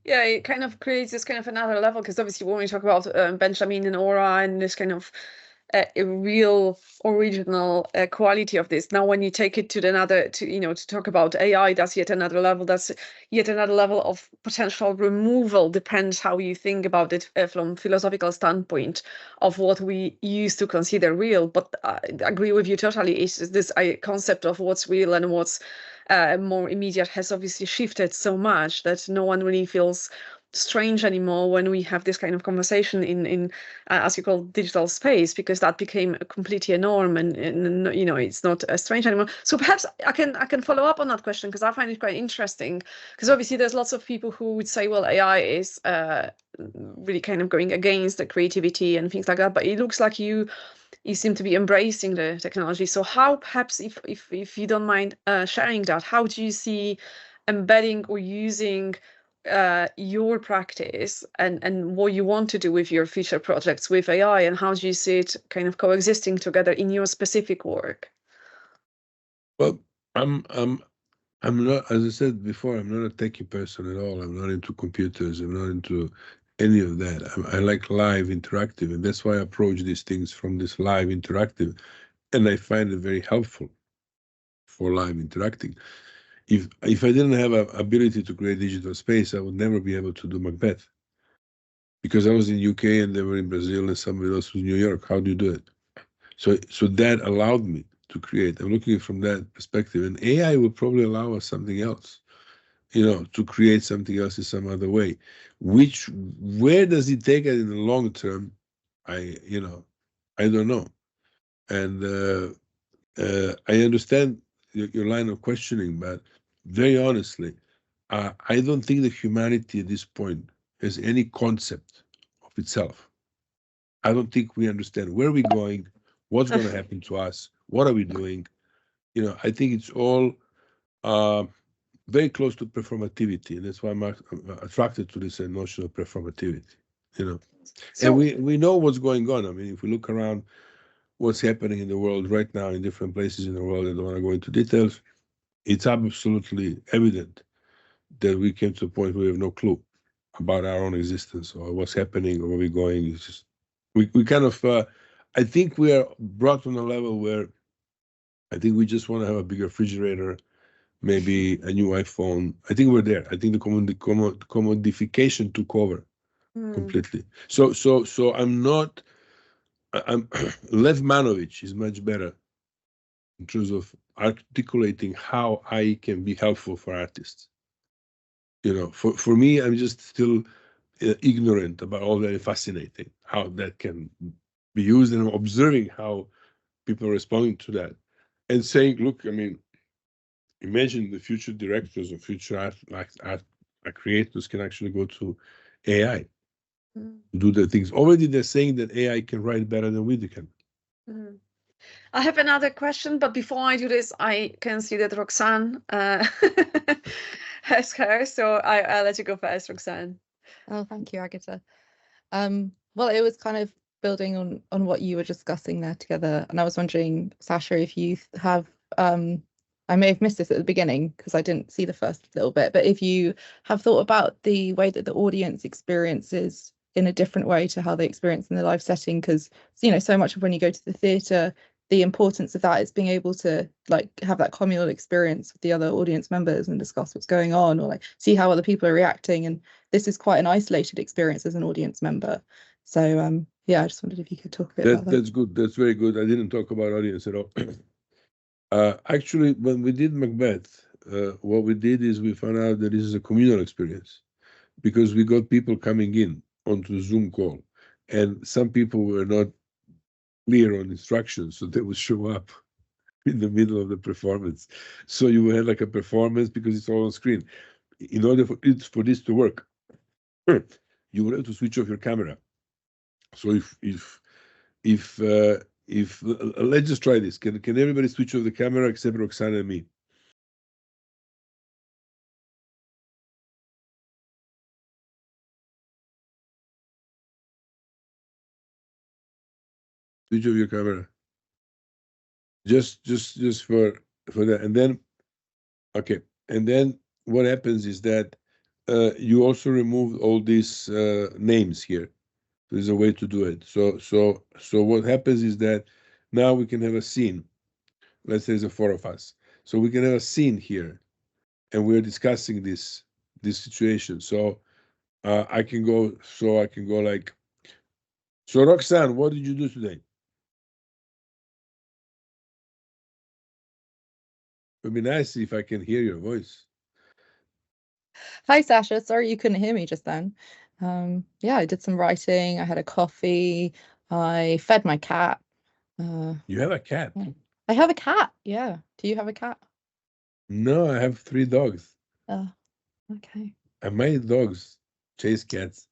Yeah, it kind of creates this kind of another level, because obviously when we talk about Benjamin and Aura and this kind of a real original quality of this, now when you take it to another, to talk about AI, that's yet another level. That's yet another level of potential removal. Depends how you think about it from philosophical standpoint of what we used to consider real. But I agree with you totally. It's this concept of what's real and what's more immediate has obviously shifted so much that no one really feels strange anymore when we have this kind of conversation in as you call digital space, because that became completely a norm, and it's not strange anymore. So perhaps I can follow up on that question, because I find it quite interesting, because obviously there's lots of people who would say, well, AI is really kind of going against the creativity and things like that, but it looks like you seem to be embracing the technology. So how, perhaps if you don't mind sharing that, how do you see embedding or using your practice and what you want to do with your future projects with AI, and how do you see it kind of coexisting together in your specific work? Well, I'm not, as I said before, I'm not a techie person at all. I'm not into computers. I'm not into any of that. I like live interactive, and that's why I approach these things from this live interactive, and I find it very helpful for live interacting. If I didn't have an ability to create digital space, I would never be able to do Macbeth, because I was in UK and they were in Brazil and somebody else was in New York. How do you do it? So that allowed me to create. I'm looking at it from that perspective, and AI will probably allow us something else, to create something else in some other way. Where does it take it in the long term? I don't know. And I understand your line of questioning, but very honestly, I don't think that humanity at this point has any concept of itself. I don't think we understand where we're going, what's going to happen to us, what are we doing. I think it's all very close to performativity, and that's why I'm attracted to this notion of performativity. So, and we know what's going on. I mean, if we look around what's happening in the world right now in different places in the world, I don't want to go into details, it's absolutely evident that we came to a point where we have no clue about our own existence or what's happening or where we're going. It's just, we kind of, I think we are brought on a level where I think we just want to have a bigger refrigerator, maybe a new iPhone. I think we're there. I think the commodification took over completely. So I'm not Lev Manovich is much better in terms of articulating how AI can be helpful for artists. You know, for me, I'm just still ignorant about all that, fascinating how that can be used, and I'm observing how people are responding to that and saying, look, I mean, imagine the future directors or future art creators can actually go to AI to do the things. Already they're saying that AI can write better than we can. I have another question, but before I do this, I can see that Roxanne has her, so I'll let you go first, Roxanne. Oh, thank you, Agatha. Well, it was kind of building on what you were discussing there together, and I was wondering, Sasha, if you have I may have missed this at the beginning because I didn't see the first little bit, but if you have thought about the way that the audience experiences in a different way to how they experience in the live setting, because you know, so much of when you go to the theatre, the importance of that is being able to like have that communal experience with the other audience members and discuss what's going on, or like see how other people are reacting. And this is quite an isolated experience as an audience member. So yeah, I just wondered if you could talk a bit about that. That's good. That's very good. I didn't talk about audience at all. Actually, when we did Macbeth, what we did is we found out that this is a communal experience because we got people coming in onto the Zoom call, and some people were not clear on instructions, so they would show up in the middle of the performance. So you had like a performance because it's all on screen. In order for this to work, you would have to switch off your camera. So if let's just try this. Can everybody switch off the camera except Roxana and me? Switch off your camera. Just for that, and then okay, and then what happens is that you also remove all these names here. There's a way to do it. So what happens is that now we can have a scene. Let's say there's a 4 of us. So we can have a scene here, and we're discussing this situation. So I can go like, so Roxanne, what did you do today? It would be nice if I can hear your voice. Hi, Sasha. Sorry you couldn't hear me just then. Yeah, I did some writing. I had a coffee. I fed my cat. You have a cat? Yeah. I have a cat. Yeah. Do you have a cat? No, I have 3 dogs. Oh, okay. And my dogs chase cats.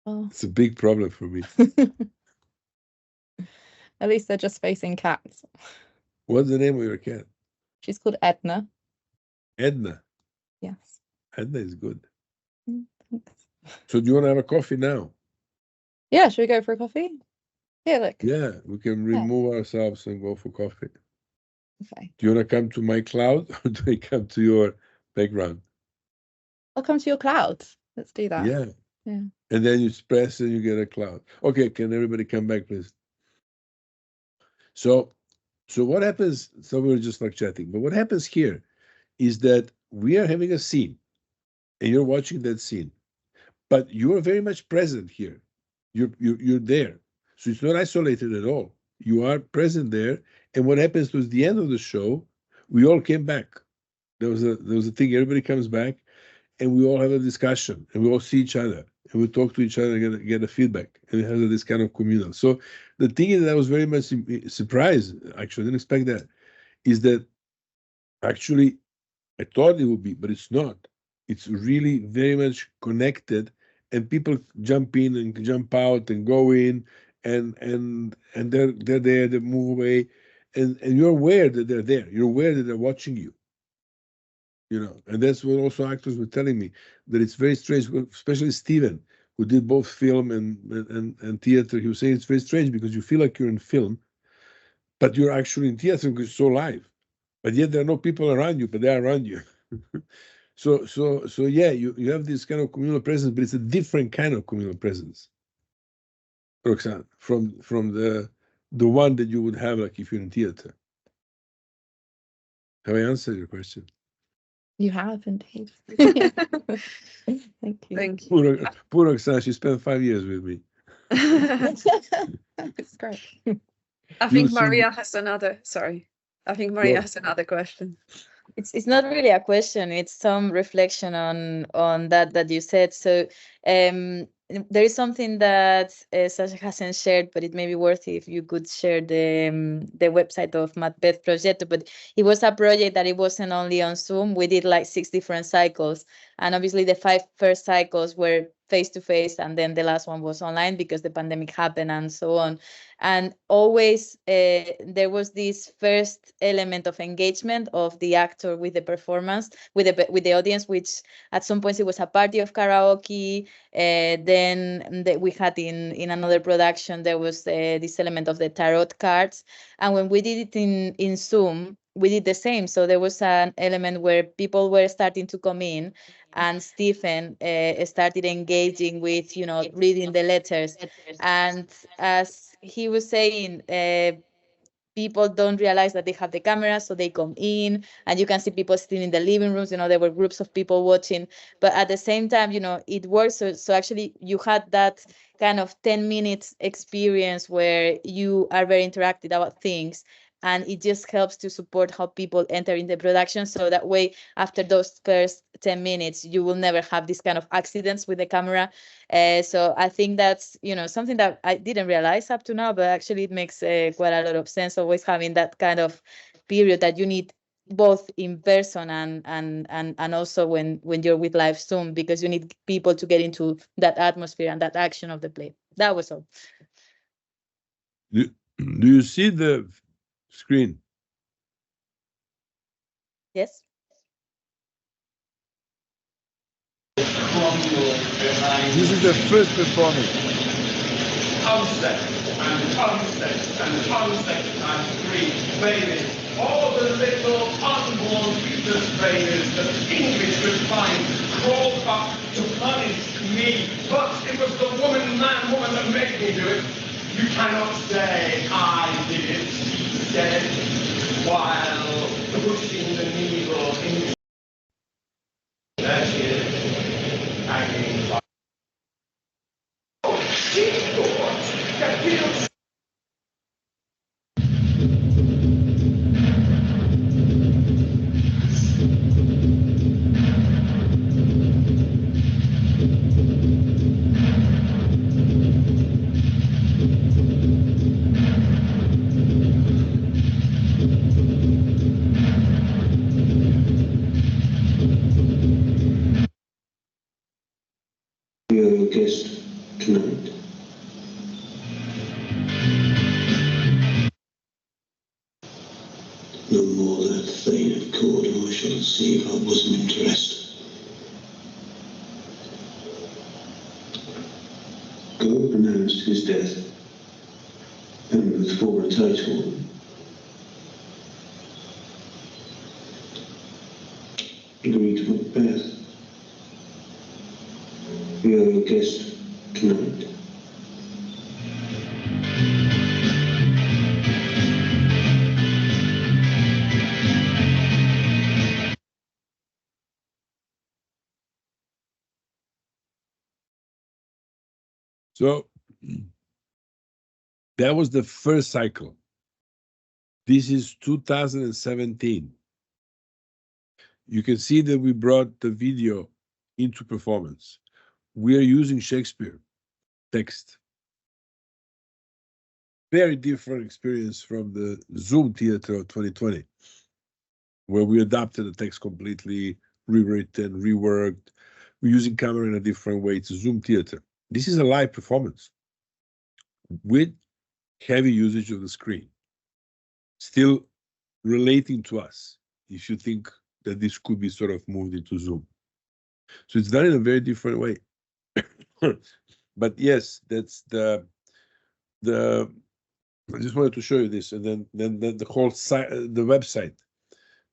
Well, It's a big problem for me. at least they're just facing cats. What's the name of your cat? She's called Edna. Edna. Yes. Edna is good. Thanks. So do you want to have a coffee now? Yeah, should we go for a coffee? Here, look. Yeah, we can remove ourselves and go for coffee. Okay. Do you want to come to my cloud or do I come to your background? I'll come to your cloud. Let's do that. Yeah. Yeah. And then you press and you get a cloud. Okay, can everybody come back, please? So what happens, so we're just like chatting, but what happens here is that we are having a scene and you're watching that scene, but you're very much present here. You're there. So it's not isolated at all. You are present there. And what happens towards the end of the show, we all came back. There was a thing, everybody comes back and we all have a discussion and we all see each other and we talk to each other and get a feedback and have this kind of communal. So the thing is that I was very much surprised, actually, I didn't expect that, is that actually I thought it would be, but it's not. It's really very much connected and people jump in and jump out and go in and they're there, they move away and you're aware that they're there. You're aware that they're watching you. You know, and that's what also actors were telling me, that it's very strange, especially Steven, who did both film and theater. He was saying it's very strange because you feel like you're in film, but you're actually in theater because it's so live. But yet there are no people around you, but they're around you. So yeah, you have this kind of communal presence, but it's a different kind of communal presence, Roxanne, from the one that you would have like if you're in theater. Have I answered your question? You have indeed. Thank you. Thank you. Poor Roxanne, she spent 5 years with me. It's great. I think see- Maria has another. Sorry, I think Maria has another question. It's not really a question, it's some reflection on that you said. So there is something that Sasha hasn't shared, but it may be worth it if you could share the website of Macbeth Progetto. But it was a project that it wasn't only on Zoom. We did like 6 different cycles, and obviously the 5 first cycles were face-to-face, and then the last one was online because the pandemic happened and so on. And always there was this first element of engagement of the actor with the performance, with the audience, which at some points it was a party of karaoke. Then we had in another production, there was this element of the tarot cards. And when we did it in Zoom, we did the same. So there was an element where people were starting to come in, and Stephen started engaging with, reading the letters. And as he was saying, people don't realize that they have the camera, so they come in, and you can see people sitting in the living rooms. There were groups of people watching, but at the same time, it works. So actually, you had that kind of 10 minutes experience where you are very interactive about things, and it just helps to support how people enter in the production. So that way, after those first 10 minutes, you will never have this kind of accidents with the camera. So I think that's, something that I didn't realize up to now, but actually it makes quite a lot of sense, always having that kind of period that you need both in person and also when you're with live Zoom, because you need people to get into that atmosphere and that action of the play. That was all. Do you see the screen? Yes. This is the first performance. Unset and unset and unset and 3 babies. All the little unborn fetus babies that English would find crawled up to punish me. But it was the woman that made me do it. You cannot say I did it, she said, while pushing the needle in. There she is, hanging by. Oh, she thought that feels. Your guest tonight. No more that thane of court, or I shall see if I wasn't interested. God pronounced his death, and with for a title. Agreed Macbeth. You are your guest tonight. So that was the first cycle. This is 2017. You can see that we brought the video into performance. We are using Shakespeare text. Very different experience from the Zoom theater of 2020, where we adapted the text completely, rewritten, reworked. We're using camera in a different way. It's a Zoom theater. This is a live performance with heavy usage of the screen, still relating to us, if you think that this could be sort of moved into Zoom. So it's done in a very different way. But yes, that's the I just wanted to show you this, and then the whole site, the website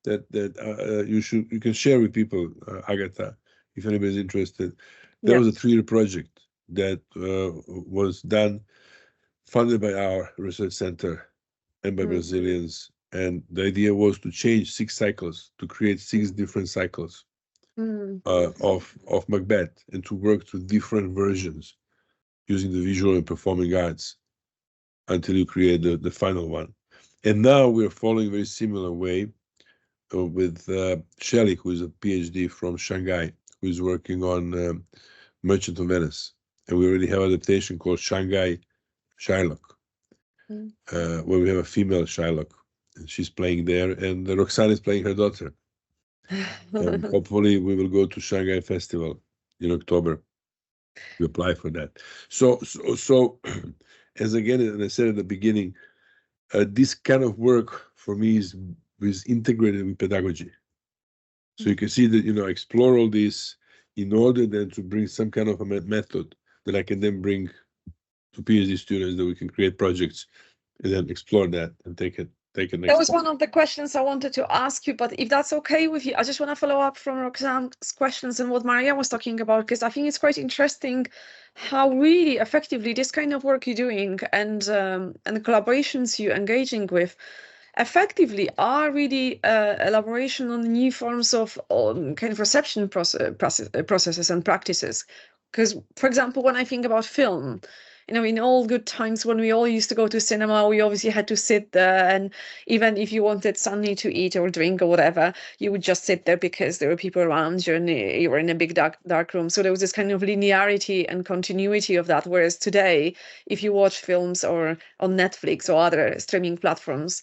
that you can share with people, Agatha, if anybody's interested. There was a 3-year project that was done, funded by our research center and by Brazilians, and the idea was to change 6 cycles, to create 6 different cycles of Macbeth, and to work through different versions using the visual and performing arts until you create the final one. And now we're following a very similar way with Shelley, who is a PhD from Shanghai, who is working on Merchant of Venice. And we already have an adaptation called Shanghai Shylock, where we have a female Shylock, and she's playing there, and Roxanne is playing her daughter. And hopefully we will go to Shanghai Festival in October to apply for that. So as again, and I said at the beginning, this kind of work for me is integrated with pedagogy. So you can see that, explore all this in order then to bring some kind of a method that I can then bring to PhD students, that we can create projects and then explore that and take it next. That was one of the questions I wanted to ask you, but if that's okay with you, I just want to follow up from Roxanne's questions and what Maria was talking about, because I think it's quite interesting how really effectively this kind of work you're doing and the collaborations you're engaging with effectively are really elaboration on new forms of kind of reception processes and practices. Because, for example, when I think about film, in all good times when we all used to go to cinema, we obviously had to sit there, and even if you wanted something to eat or drink or whatever, you would just sit there because there were people around you and you were in a big dark room. So there was this kind of linearity and continuity of that. Whereas today, if you watch films or on Netflix or other streaming platforms,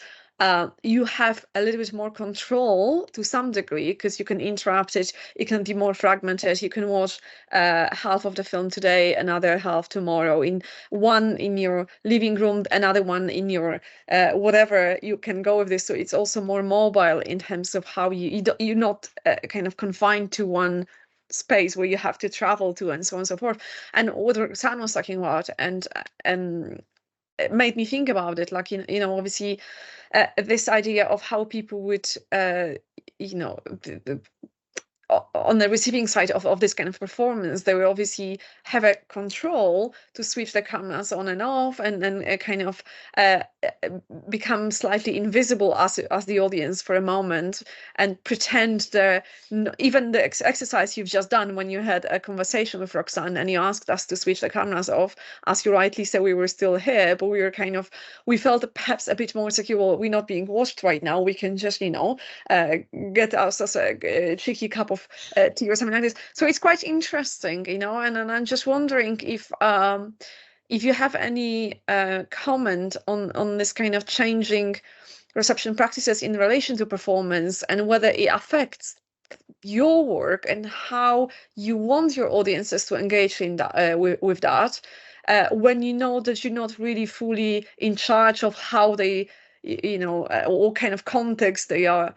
you have a little bit more control to some degree, because you can interrupt it. It can be more fragmented. You can watch half of the film today, another half tomorrow, in one in your living room, another one in your whatever. You can go with this. So it's also more mobile in terms of how you're not kind of confined to one space where you have to travel to, and so on and so forth. And what Roxanne was talking about, and it made me think about it, like, obviously this idea of how people would, on the receiving side of this kind of performance, they will obviously have a control to switch the cameras on and off, and then kind of become slightly invisible as the audience for a moment, and pretend even the exercise you've just done when you had a conversation with Roxanne and you asked us to switch the cameras off, as you rightly said, we were still here, but we felt perhaps a bit more secure. Well, we're not being watched right now. We can just, get us a cheeky cup of tea or something like this. So it's quite interesting, and I'm just wondering if you have any comment on this kind of changing reception practices in relation to performance, and whether it affects your work and how you want your audiences to engage in that with that, when you know that you're not really fully in charge of how they, what kind of context they are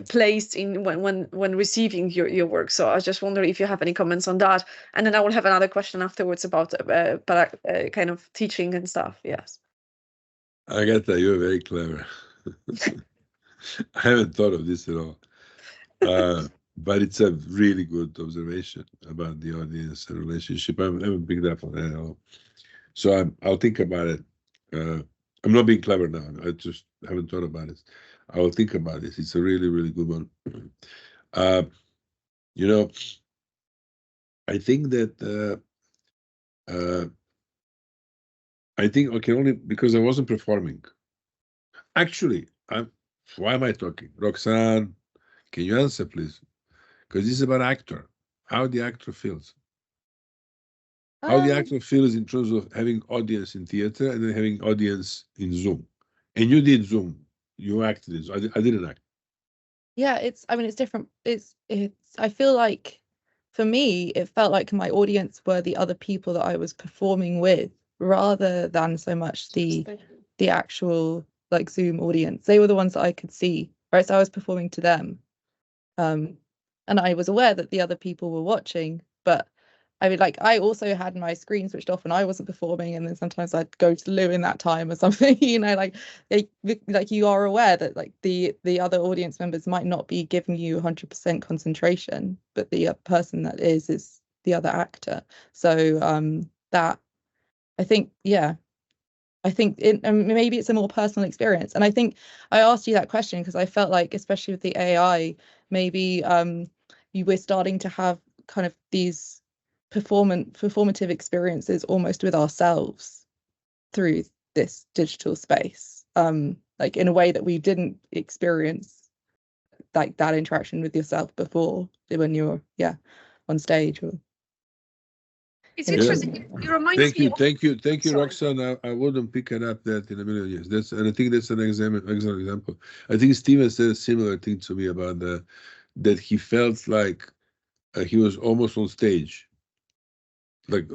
placed in when receiving your work. So I just wonder if you have any comments on that, and then I will have another question afterwards about kind of teaching and stuff. Yes. Agatha, you're very clever. I haven't thought of this at all, but it's a really good observation about the audience and relationship. I haven't picked up on that at all, so I'll think about it. I'm not being clever now. I just haven't thought about it. I will think about this. It's a really, really good one. I think that I think I can only, because I wasn't performing. Actually, why am I talking? Roxanne, can you answer, please? Because this is about actor, how the actor feels. How the actor feels in terms of having audience in theater and then having audience in Zoom. And you did Zoom. You acted it. I didn't act. Yeah, it's different. I feel like, for me, it felt like my audience were the other people that I was performing with, rather than so much the actual like Zoom audience. They were the ones that I could see, right? So I was performing to them. And I was aware that the other people were watching, but I also had my screen switched off and I wasn't performing, and then sometimes I'd go to loo in that time or something, like you are aware that like the other audience members might not be giving you 100% concentration, but the person that is the other actor. So that, I think, maybe it's a more personal experience. And I think I asked you that question because I felt like, especially with the AI, maybe you were starting to have kind of these performative experiences almost with ourselves through this digital space, like in a way that we didn't experience like that interaction with yourself before when you're on stage or it's interesting. It reminds Thank me you, of, thank you, thank you, Sorry. Roxanne. I wouldn't pick it up that in a million years. And I think that's an excellent example. I think Steven said a similar thing to me about that he felt like he was almost on stage. Like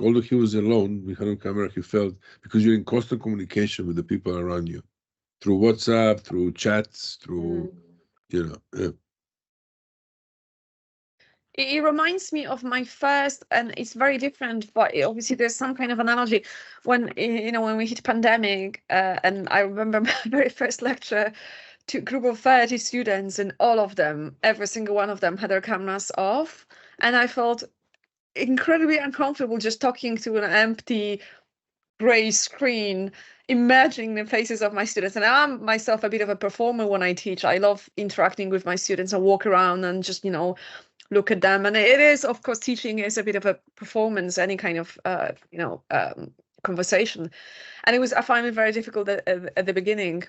although he was alone behind the camera, he felt, because you're in constant communication with the people around you through WhatsApp, through chats, through It reminds me of my first, and it's very different, but obviously there's some kind of analogy when when we hit pandemic, and I remember my very first lecture to a group of 30 students, and all of them, every single one of them, had their cameras off, and I felt incredibly uncomfortable just talking to an empty gray screen, imagining the faces of my students. And I'm myself a bit of a performer when I teach. I love interacting with my students. I walk around and just look at them, and it is, of course, teaching is a bit of a performance, any kind of conversation, and I find it very difficult at the beginning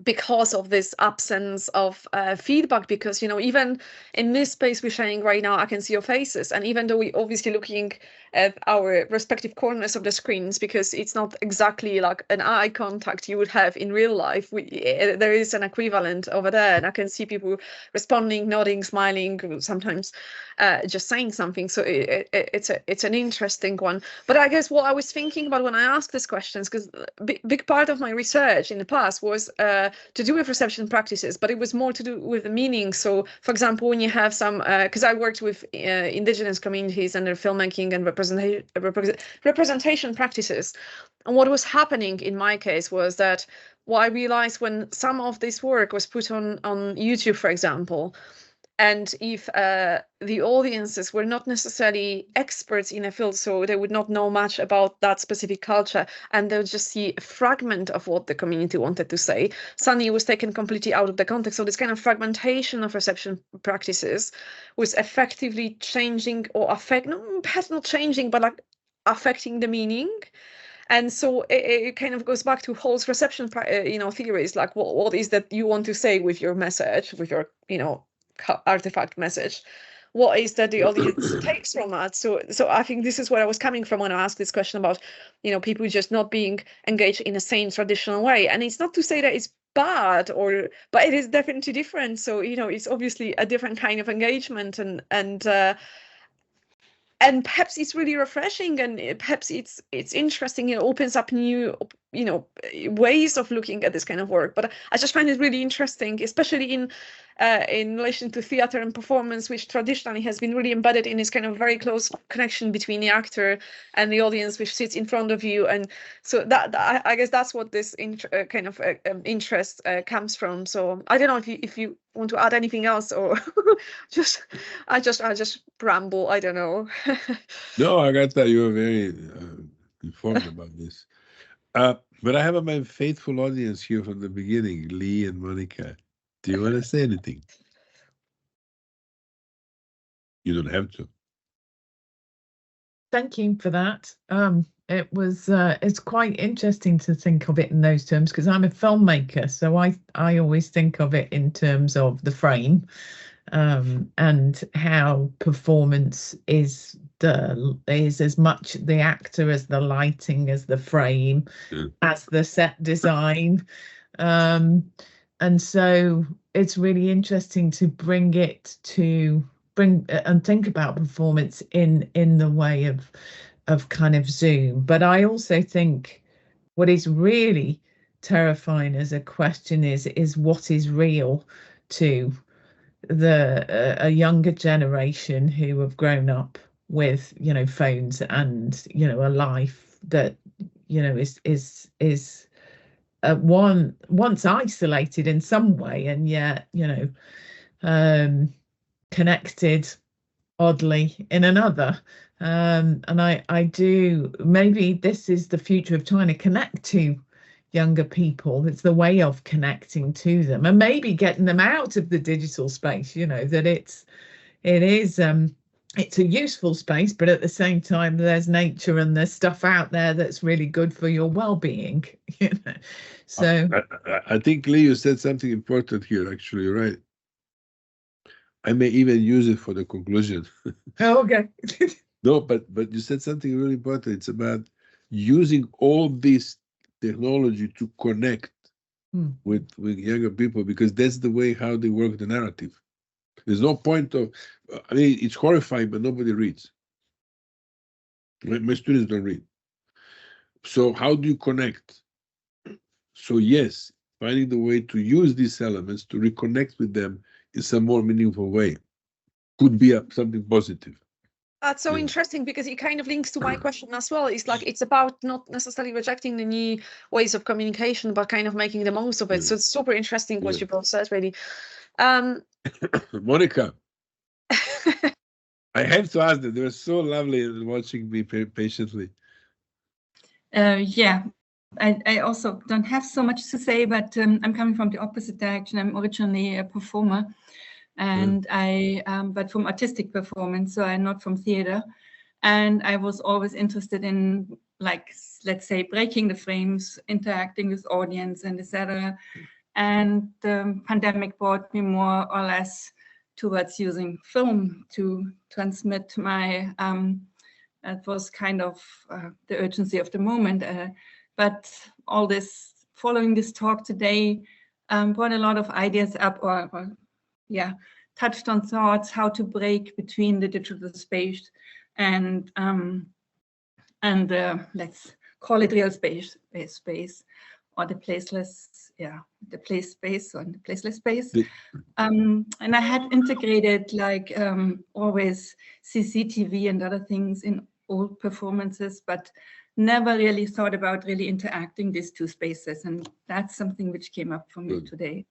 because of this absence of feedback, because even in this space we're sharing right now, I can see your faces, and even though we're obviously looking at our respective corners of the screens, because it's not exactly like an eye contact you would have in real life, there is an equivalent over there, and I can see people responding, nodding, smiling, sometimes just saying something. So it's an interesting one. But I guess what I was thinking about when I asked these questions, because big part of my research in the past was to do with reception practices, but it was more to do with the meaning. So, for example, when you have some, because I worked with indigenous communities and their filmmaking and representation practices, and what was happening in my case was that what I realized when some of this work was put on YouTube, for example, and if the audiences were not necessarily experts in a field, so they would not know much about that specific culture, and they would just see a fragment of what the community wanted to say, suddenly it was taken completely out of the context. So this kind of fragmentation of reception practices was effectively changing or perhaps not changing, but like affecting the meaning. And so it kind of goes back to Hall's reception, theories, like what is that you want to say with your message, with your, artifact message, what is that the audience takes from that. So I think this is where I was coming from when I asked this question about people just not being engaged in the same traditional way. And it's not to say that it's bad, but it is definitely different. So it's obviously a different kind of engagement, and perhaps it's really refreshing, and perhaps it's interesting. It opens up new ways of looking at this kind of work. But I just find it really interesting, especially in relation to theater and performance, which traditionally has been really embedded in this kind of very close connection between the actor and the audience, which sits in front of you. And so that I guess that's what this kind of interest comes from. So I don't know if you want to add anything else, or I just ramble. I don't know. No, I got that. You were very informed about this. But I have my faithful audience here from the beginning, Lee and Monica. Do you want to say anything? You don't have to. Thank you for that. It was it's quite interesting to think of it in those terms, because I'm a filmmaker, so I always think of it in terms of the frame, and how performance is as much the actor as the lighting, as the frame, as the set design, and so it's really interesting to bring and think about performance in the way of kind of Zoom. But I also think what is really terrifying as a question is what is real to a younger generation who have grown up with phones and a life that is once isolated in some way, and yet connected oddly in another. And I do, maybe this is the future of trying to connect to younger people. It's the way of connecting to them, and maybe getting them out of the digital space, that it is it's a useful space, but at the same time, there's nature and there's stuff out there that's really good for your well-being. You know, so I think Lee, you said something important here. Actually, you're right. I may even use it for the conclusion. oh, okay. No, but you said something really important. It's about using all this technology to connect with younger people, because that's the way how they work the narrative. There's no point of, I mean, it's horrifying, but nobody reads. My students don't read. So how do you connect? So yes, finding the way to use these elements to reconnect with them in some more meaningful way could be something positive. That's so interesting, because it kind of links to my question as well. It's like, it's about not necessarily rejecting the new ways of communication, but kind of making the most of it. So it's super interesting what you both said, really. Monica, I have to ask them. They were so lovely and watching me patiently. Yeah, I also don't have so much to say, but I'm coming from the opposite direction. I'm originally a performer, and but from artistic performance, so I'm not from theater. And I was always interested in, like, let's say, breaking the frames, interacting with audience, and etc. And the pandemic brought me more or less towards using film to transmit my, that was kind of the urgency of the moment. But all this, following this talk today, brought a lot of ideas up, or touched on thoughts, how to break between the digital space and let's call it real space, or the placeless, the place space or the placeless space. And I had integrated, like, always CCTV and other things in old performances, but never really thought about really interacting these two spaces. And that's something which came up for me today.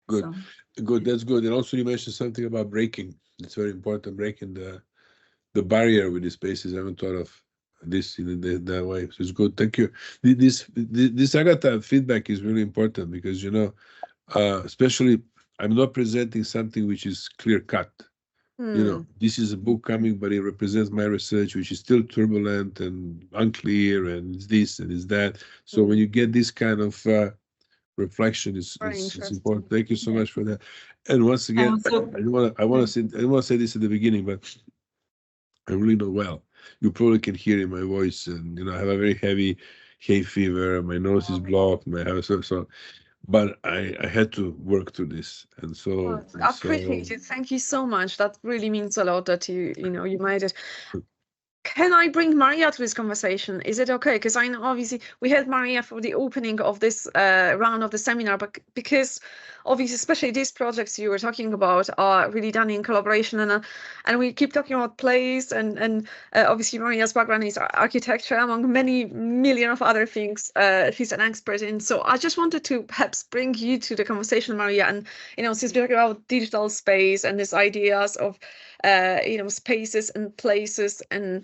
Good, so. Good. That's good. And also you mentioned something about breaking. It's very important, breaking the barrier with the spaces. I haven't thought of this in that way. So it's good. Thank you. This Agatha feedback is really important, because, you know, especially I'm not presenting something which is clear cut. You know, this is a book coming, but it represents my research, which is still turbulent and unclear, and it's this and it's that. So when you get this kind of reflection, is important. Thank you so much for that. And once again, I want to say this at the beginning, but I'm really not well. You probably can hear in my voice, and, you know, I have a very heavy hay fever. My nose is blocked. My house, so. But I had to work through this, and so I appreciate it. Thank you so much. That really means a lot that you made it. Can I bring Maria to this conversation? Is it okay? Because I know obviously we had Maria for the opening of this round of the seminar, but because obviously, especially these projects you were talking about are really done in collaboration, and we keep talking about plays, and obviously Maria's background is architecture, among many million of other things she's an expert in. So I just wanted to perhaps bring you to the conversation, Maria, and, you know, since we're talking about digital space and these ideas of you know, spaces and places, and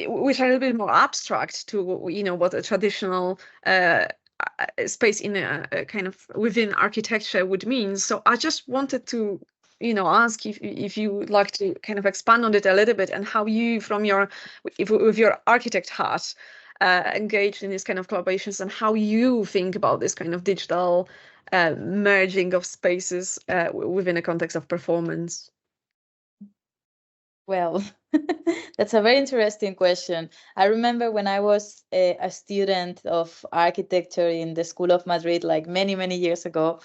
which are a little bit more abstract to, you know, what a traditional space in a kind of within architecture would mean. So I just wanted to, you know, ask if you would like to kind of expand on it a little bit, and how you, from with your architect hat, engaged in these kind of collaborations, and how you think about this kind of digital merging of spaces within a context of performance. Well, that's a very interesting question. I remember when I was a student of architecture in the School of Madrid, like many, many years ago,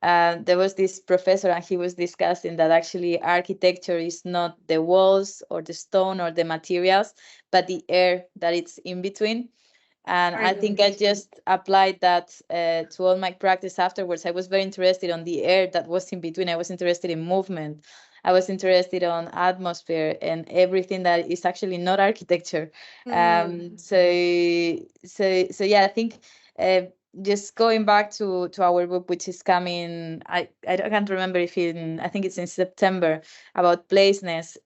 there was this professor, and he was discussing that actually architecture is not the walls or the stone or the materials, but the air that it's in between. And I think I just applied that to all my practice afterwards. I was very interested on the air that was in between. I was interested in movement. I was interested on atmosphere and everything that is actually not architecture. So yeah, I think just going back to our book, which is coming, I can't remember if I think it's in September, about placeness.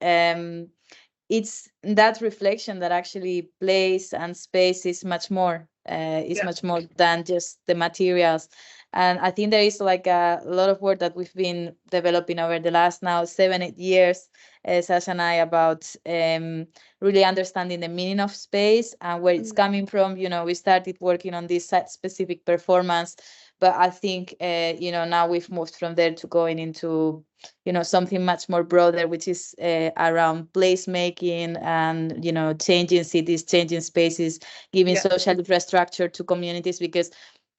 It's that reflection that actually place and space is much more It's much more than just the materials. And I think there is like a lot of work that we've been developing over the last now 7-8 years, Sasha and I, about really understanding the meaning of space and where it's coming from. You know, we started working on this site-specific performance, but I think, you know, now we've moved from there to going into, you know, something much more broader, which is around placemaking and, you know, changing cities, changing spaces, giving social infrastructure to communities, because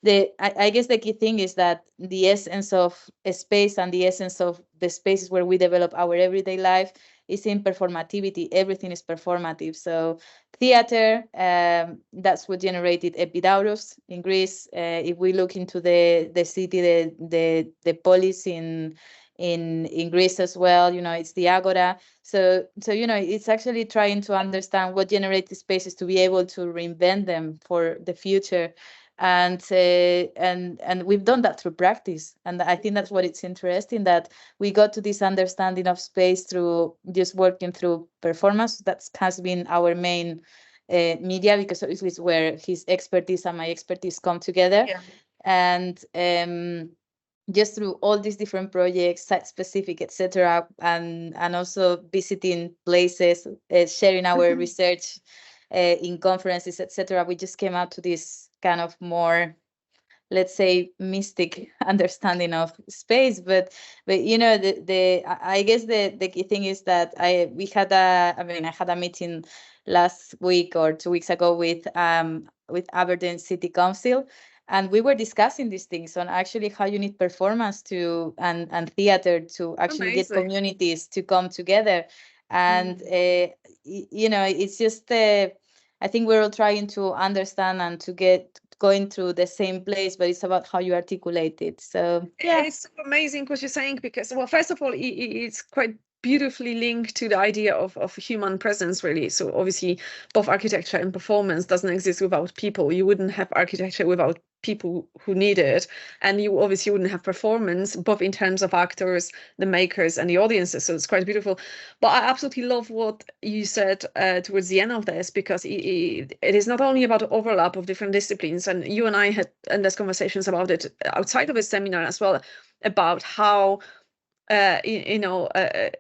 I guess the key thing is that the essence of a space and the essence of the spaces where we develop our everyday life is in performativity. Everything is performative. So theater, that's what generated Epidaurus in Greece. If we look into the city, the polis in Greece as well, you know, it's the agora. So you know, it's actually trying to understand what generates the spaces to be able to reinvent them for the future. And we've done that through practice, and I think that's what it's interesting, that we got to this understanding of space through just working through performance. That has been our main media, because obviously it's where his expertise and my expertise come together. And just through all these different projects, site specific, etc., and also visiting places, sharing our research in conferences, etc., we just came out to this kind of more, let's say, mystic understanding of space. But you know, I guess the key thing is that I had a meeting last week or 2 weeks ago with Aberdeen City Council, and we were discussing these things on actually how you need performance to and theater to actually get communities to come together. And you know, it's just I think we're all trying to understand and to get going through the same place, but it's about how you articulate it. So yeah, it's amazing what you're saying, because, well, first of all, it's quite beautifully linked to the idea of human presence, really. So obviously both architecture and performance doesn't exist without people. You wouldn't have architecture without people who need it, and you obviously wouldn't have performance, both in terms of actors, the makers, and the audiences. So it's quite beautiful. But I absolutely love what you said towards the end of this, because it is not only about overlap of different disciplines, and you and I had endless conversations about it outside of a seminar as well, about how you know,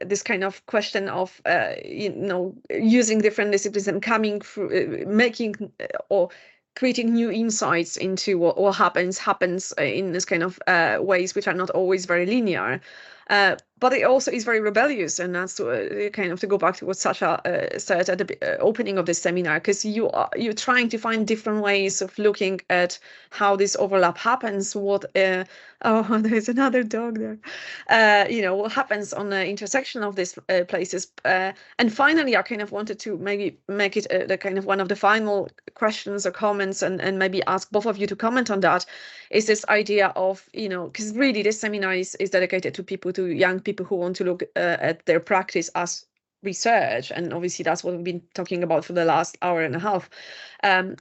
this kind of question of you know, using different disciplines and coming through, making or creating new insights into what happens in this kind of ways which are not always very linear. But it also is very rebellious, and that's kind of to go back to what Sasha said at the opening of this seminar, because you're trying to find different ways of looking at how this overlap happens. What oh, there's another dog there. You know, what happens on the intersection of these places. And finally, I kind of wanted to maybe make it the kind of one of the final questions or comments, and maybe ask both of you to comment on that. Is this idea of, you know, because really this seminar is dedicated to people, to young people who want to look at their practice as research, and obviously that's what we've been talking about for the last hour and a half.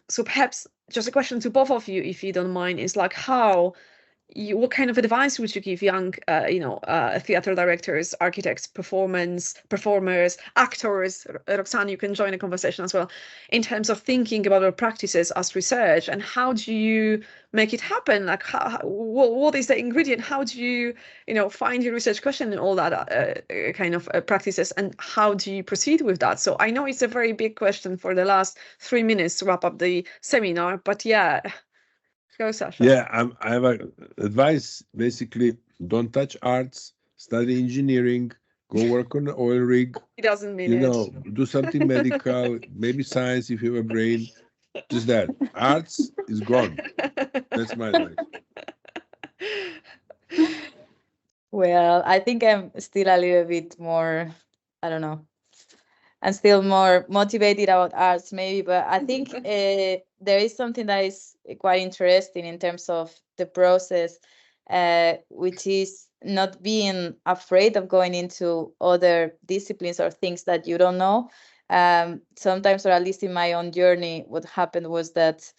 So perhaps just a question to both of you, if you don't mind, is like what kind of advice would you give young, you know, theater directors, architects, performers, actors? Roxanne, you can join the conversation as well, in terms of thinking about our practices as research, and how do you make it happen? Like, what is the ingredient? How do you, you know, find your research question and all that kind of practices, and how do you proceed with that? So I know it's a very big question for the last 3 minutes to wrap up the seminar, but yeah. Go, Sasha. Yeah, I have advice. Basically, don't touch arts, study engineering, go work on the oil rig. He doesn't mean you it. know, do something medical, maybe science if you have a brain. Just that. Arts is gone. That's my advice. Well, I think I'm still a little bit more, I don't know, I'm still more motivated about arts maybe, but I think there is something that is quite interesting in terms of the process, which is not being afraid of going into other disciplines or things that you don't know. Sometimes, or at least in my own journey, what happened was that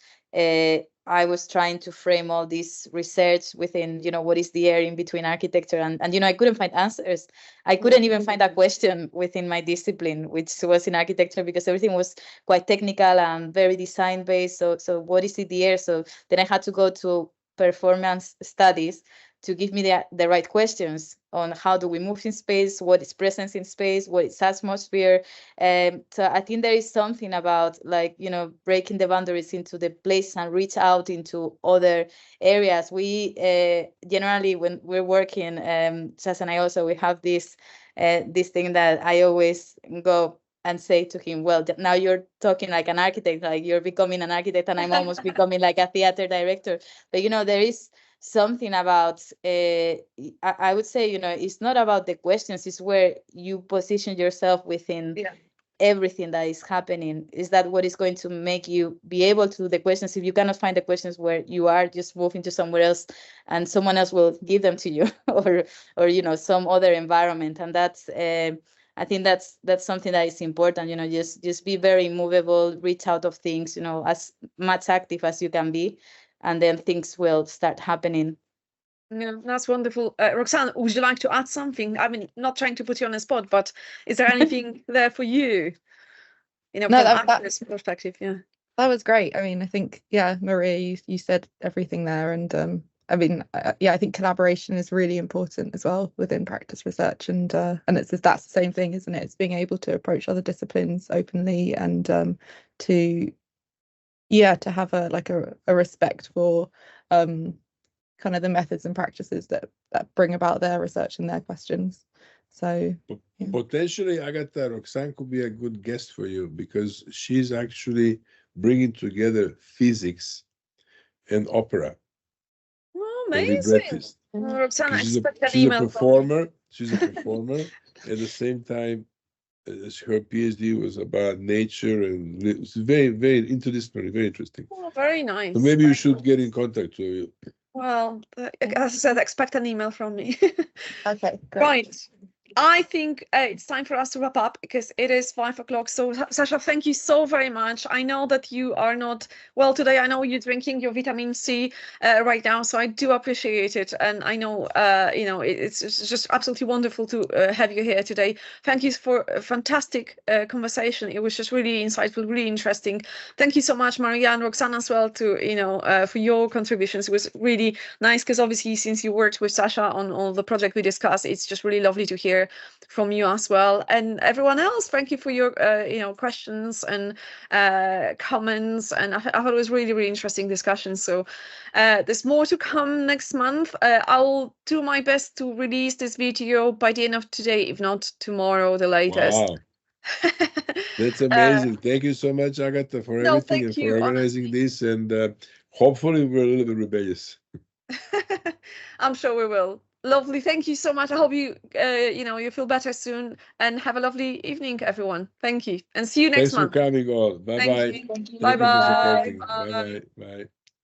I was trying to frame all this research within, what is the air in between architecture and I couldn't find answers. I couldn't even find a question within my discipline, which was in architecture, because everything was quite technical and very design based. So what is the air? So then I had to go to performance studies to give me the right questions on how do we move in space, what is presence in space, what is atmosphere. So I think there is something about breaking the boundaries into the place and reach out into other areas. We generally, when we're working, Sasha and I also, we have this thing that I always go and say to him, well, now you're talking like an architect, like you're becoming an architect, and I'm almost becoming like a theater director. But there is something about I would say it's not about the questions, it's where you position yourself within everything that is happening. Is that what is going to make you be able to do the questions? If you cannot find the questions where you are, just move into somewhere else and someone else will give them to you, or some other environment. And that's I think that's something that is important. Just be very movable, reach out of things, as much active as you can be, and then things will start happening. Yeah, that's wonderful. Roxanne, would you like to add something? I mean, not trying to put you on the spot, but is there anything there for you? No, from actress perspective, yeah. That was great. I mean, I think, Maria, you said everything there, and I mean, I think collaboration is really important as well within practice research, and that's the same thing, isn't it? It's being able to approach other disciplines openly, and to have a respect for kind of the methods and practices that bring about their research and their questions. So potentially, Agatha, Roxanne could be a good guest for you, because she's actually bringing together physics and opera. Oh, amazing! Roxanne, she's expect an email. She's a performer. At the same time, her PhD was about nature, and it's very, very interdisciplinary, very interesting. Oh, very nice. So maybe you should get in contact with you. Well, as I said, expect an email from me. Okay, great. Right. I think it's time for us to wrap up, because it is 5 o'clock. So, Sasha, thank you so very much. I know that you are not well today. I know you're drinking your vitamin C right now, so I do appreciate it. And I know, it's just absolutely wonderful to have you here today. Thank you for a fantastic conversation. It was just really insightful, really interesting. Thank you so much, Maria and Roxanne, as well, for your contributions. It was really nice, because obviously, since you worked with Sasha on all the project we discussed, it's just really lovely to hear from you as well. And everyone else, thank you for your questions and comments, and I thought it was really, really interesting discussion. So there's more to come next month. I'll do my best to release this video by the end of today, if not tomorrow, the latest. Wow. That's amazing. Thank you so much, Agatha, for everything and for organizing this, and hopefully we're a little bit rebellious. I'm sure we will. Lovely. Thank you so much. I hope you you feel better soon, and have a lovely evening, everyone. Thank you, and see you next month. Thanks for coming all. Bye bye. Bye bye. Bye bye. Bye.